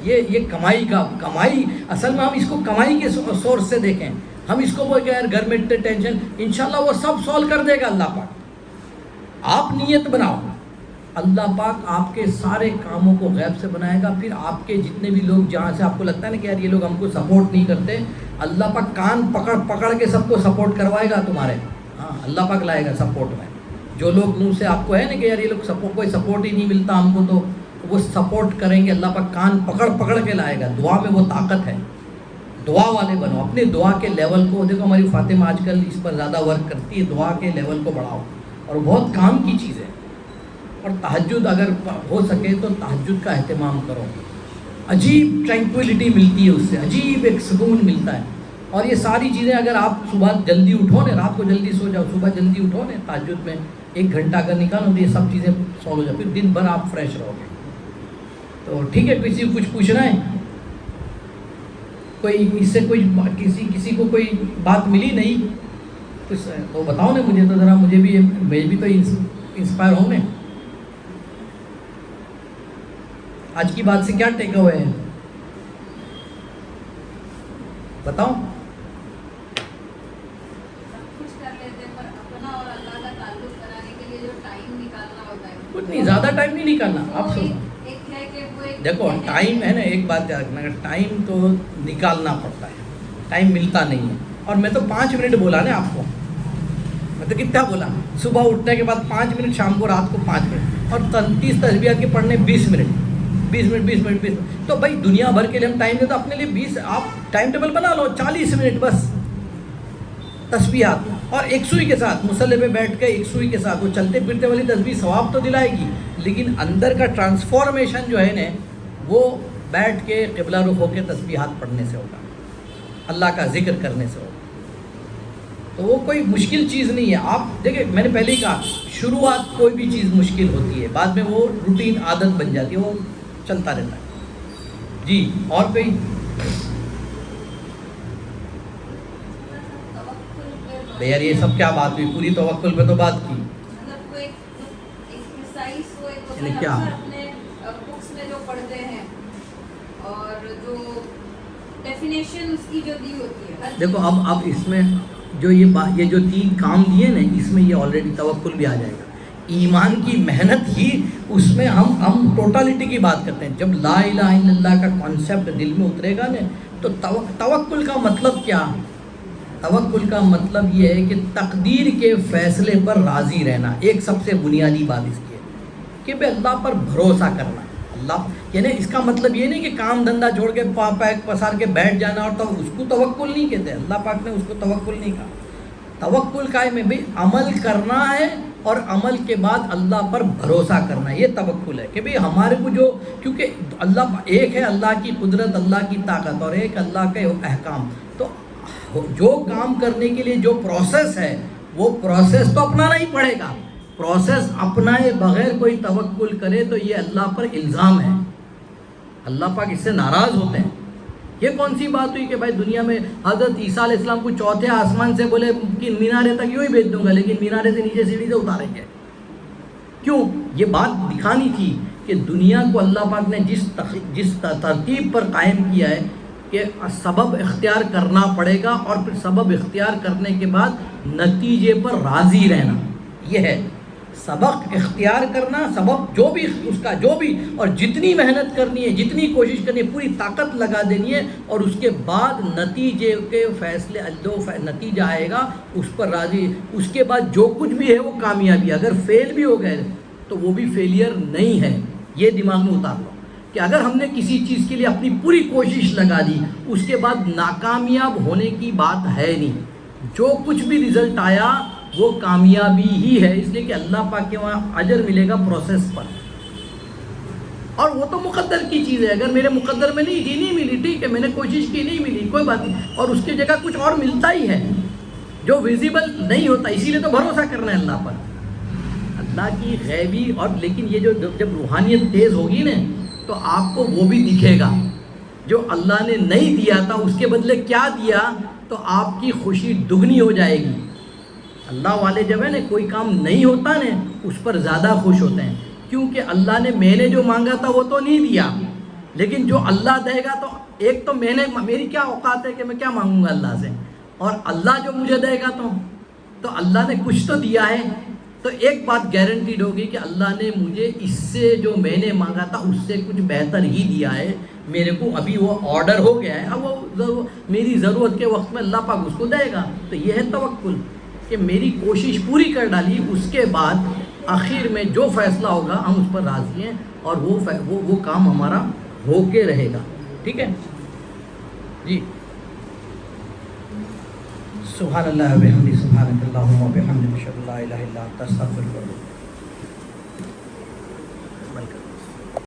یہ کمائی اصل میں ہم اس کو کمائی کے سورس سے دیکھیں. ہم اس کو بول کے یار گھر میں ٹینشن، انشاءاللہ وہ سب سولو کر دے گا اللہ پاک. آپ نیت بناؤ، اللہ پاک آپ کے سارے کاموں کو غیب سے بنائے گا. پھر آپ کے جتنے بھی لوگ جہاں سے آپ کو لگتا ہے نا کہ یار یہ لوگ ہم کو سپورٹ نہیں کرتے، اللہ پاک کان پکڑ کے سب کو سپورٹ کروائے گا تمہارے. ہاں اللہ پاک لائے گا سپورٹ میں. جو لوگ منہ سے آپ کو ہے نا کہ یار یہ لوگ کوئی سپورٹ ہی نہیں ملتا ہم کو، تو وہ سپورٹ کریں گے. اللہ پاک کان پکڑ کے لائے گا. دعا میں وہ طاقت ہے. دعا والے بنو، اپنے دعا کے لیول کو دیکھو. ہماری فاطمہ آج کل اس پر زیادہ ورک کرتی ہے، دعا کے لیول کو بڑھاؤ، اور بہت کام کی چیز ہے. اور تہجد اگر ہو سکے تو تہجد کا اہتمام کرو. عجیب ٹرینکویلٹی ملتی ہے اس سے، عجیب ایک سکون ملتا ہے. اور یہ ساری چیزیں اگر آپ صبح جلدی اٹھو نا، رات کو جلدی سو جاؤ، صبح جلدی اٹھو نا، تہجد میں 1 گھنٹہ اگر نکالو تو یہ سب چیزیں سولو ہو جائیں، پھر دن بھر آپ فریش رہو گے. تو ٹھیک ہے، کسی کو کچھ پوچھنا ہے؟ کوئی اس سے کوئی کسی کو کوئی بات ملی نہیں کچھ تو بتاؤ نا مجھے، تو ذرا مجھے بھی تو انسپائر ہوں نا. آج کی بات سے کیا ٹیک اوے ہے بتاؤ. کچھ نہیں، زیادہ ٹائم نہیں نکالنا. آپ سنو، ایک ہے کہ دیکھو ٹائم ہے نا، ایک بات یاد رکھنا، ٹائم تو نکالنا پڑتا ہے، ٹائم ملتا نہیں ہے. اور میں تو 5 منٹ بولا نا آپ کو، میں تو کتنا بولا، صبح اٹھنے کے بعد 5 منٹ، شام کو رات کو 5 منٹ، اور 33 تسبیحات کے پڑھنے 20 منٹ. تو بھائی دنیا بھر کے لیے ہم ٹائم دے تو اپنے لیے 20، آپ ٹائم ٹیبل بنا لو 40 منٹ بس تسبیحات، اور ایک سوئی کے ساتھ مصلی پہ بیٹھ کے ایک سوئی کے ساتھ. وہ چلتے پھرتے والی تسبیح ثواب تو دلائے گی، لیکن اندر کا ٹرانسفارمیشن جو ہے نا وہ بیٹھ کے قبلہ رخ ہو کے تسبیحات پڑھنے سے ہوگا، اللہ کا ذکر کرنے سے ہوگا. تو وہ کوئی مشکل چیز نہیں ہے. آپ دیکھیں میں نے پہلے ہی کہا، شروعات کوئی بھی چیز مشکل ہوتی ہے، بعد میں وہ روٹین عادت بن جاتی ہے، وہ چلتا رہتا ہے. جی اور کوئی؟ یار یہ سب کیا بات ہوئی، پوری توکل پہ تو بات کی. یعنی کیا بکس میں جو پڑھتے ہیں اور جو ڈیفینیشن اس کی جو دی ہوتی ہے. دیکھو اب اس میں جو یہ جو 3 کام دیے نا، اس میں یہ آلریڈی توکل بھی آ جائے گا. ایمان کی محنت ہی اس میں ہم ٹوٹالٹی کی بات کرتے ہیں. جب لا الہ الا اللہ کا کانسیپٹ دل میں اترے گا نا، تو توکل کا مطلب کیا؟ توکل کا مطلب یہ ہے کہ تقدیر کے فیصلے پر راضی رہنا. ایک سب سے بنیادی بات اس کی ہے کہ بھائی اللہ پر بھروسہ کرنا. اللہ یعنی اس کا مطلب یہ نہیں کہ کام دھندا چھوڑ کے پیک پسار کے بیٹھ جانا، اور تو اس کو توکل نہیں کہتے. اللہ پاک نے اس کو توکل نہیں کہا. توکل کا ہے بھائی عمل کرنا ہے، اور عمل کے بعد اللہ پر بھروسہ کرنا، یہ توکل ہے. کہ بھائی ہمارے کو جو، کیونکہ اللہ ایک ہے، اللہ کی قدرت، اللہ کی طاقت، اور ایک اللہ کے احکام. تو جو کام کرنے کے لیے جو پروسیس ہے، وہ پروسیس تو اپنانا ہی پڑے گا. پروسیس اپنائے بغیر کوئی توکل کرے تو یہ اللہ پر الزام ہے، اللہ پاک اس سے ناراض ہوتے ہیں. یہ کون سی بات ہوئی کہ بھائی دنیا میں حضرت عیسیٰ علیہ السلام کو چوتھے آسمان سے بولے کہ مینارے تک یوں ہی بھیج دوں گا، لیکن مینارے سے نیچے سیڑھی سے اتاریں گے؟ کیوں؟ یہ بات دکھانی تھی کہ دنیا کو اللہ پاک نے جس ترتیب پر قائم کیا ہے کہ سبب اختیار کرنا پڑے گا، اور پھر سبب اختیار کرنے کے بعد نتیجے پر راضی رہنا. یہ ہے سبق اختیار کرنا، سبب جو بھی اس کا جو بھی، اور جتنی محنت کرنی ہے، جتنی کوشش کرنی ہے، پوری طاقت لگا دینی ہے، اور اس کے بعد نتیجے کے فیصلے، جو نتیجہ آئے گا اس پر راضی. اس کے بعد جو کچھ بھی ہے وہ کامیابی. اگر فیل بھی ہو گئے تو وہ بھی فیلئر نہیں ہے. یہ دماغ میں اتار لو کہ اگر ہم نے کسی چیز کے لیے اپنی پوری کوشش لگا دی، اس کے بعد ناکامیاب ہونے کی بات ہے نہیں. جو کچھ بھی رزلٹ آیا وہ کامیابی ہی ہے، اس لیے کہ اللہ پاک کے وہاں اجر ملے گا پروسیس پر. اور وہ تو مقدر کی چیز ہے. اگر میرے مقدر میں نہیں تھی، نہیں ملی، ٹھیک ہے، میں نے کوشش کی، نہیں ملی، کوئی بات نہیں. اور اس کی جگہ کچھ اور ملتا ہی ہے جو ویزیبل نہیں ہوتا. اسی لیے تو بھروسہ کرنا ہے اللہ پر، اللہ کی غیبی. اور لیکن یہ جب روحانیت تیز ہوگی نا، تو آپ کو وہ بھی دکھے گا جو اللہ نے نہیں دیا تھا، اس کے بدلے کیا دیا، تو آپ کی خوشی دگنی ہو جائے گی. اللہ والے جب ہے نا کوئی کام نہیں ہوتا نا، اس پر زیادہ خوش ہوتے ہیں، کیونکہ اللہ نے میں نے جو مانگا تھا وہ تو نہیں دیا، لیکن جو اللہ دے گا تو ایک تو میری کیا اوقات ہے کہ میں کیا مانگوں گا اللہ سے، اور اللہ جو مجھے دے گا تو اللہ نے کچھ تو دیا ہے. تو ایک بات گارنٹیڈ ہوگی کہ اللہ نے مجھے اس سے جو میں نے مانگا تھا اس سے کچھ بہتر ہی دیا ہے. میرے کو ابھی وہ آرڈر ہو گیا ہے، اب وہ میری ضرورت کے وقت میں اللہ پاک اس کو دے گا. تو یہ ہے توکل کہ میری کوشش پوری کر ڈالی، اس کے بعد آخر میں جو فیصلہ ہوگا ہم اس پر راضی ہیں، اور وہ کام ہمارا ہو کے رہے گا. ٹھیک ہے جی. سبحان اللہ و بحمدہ، سبحانک اللہم و بحمدک، اشہد ان لا الہ الا انت، استغفرک.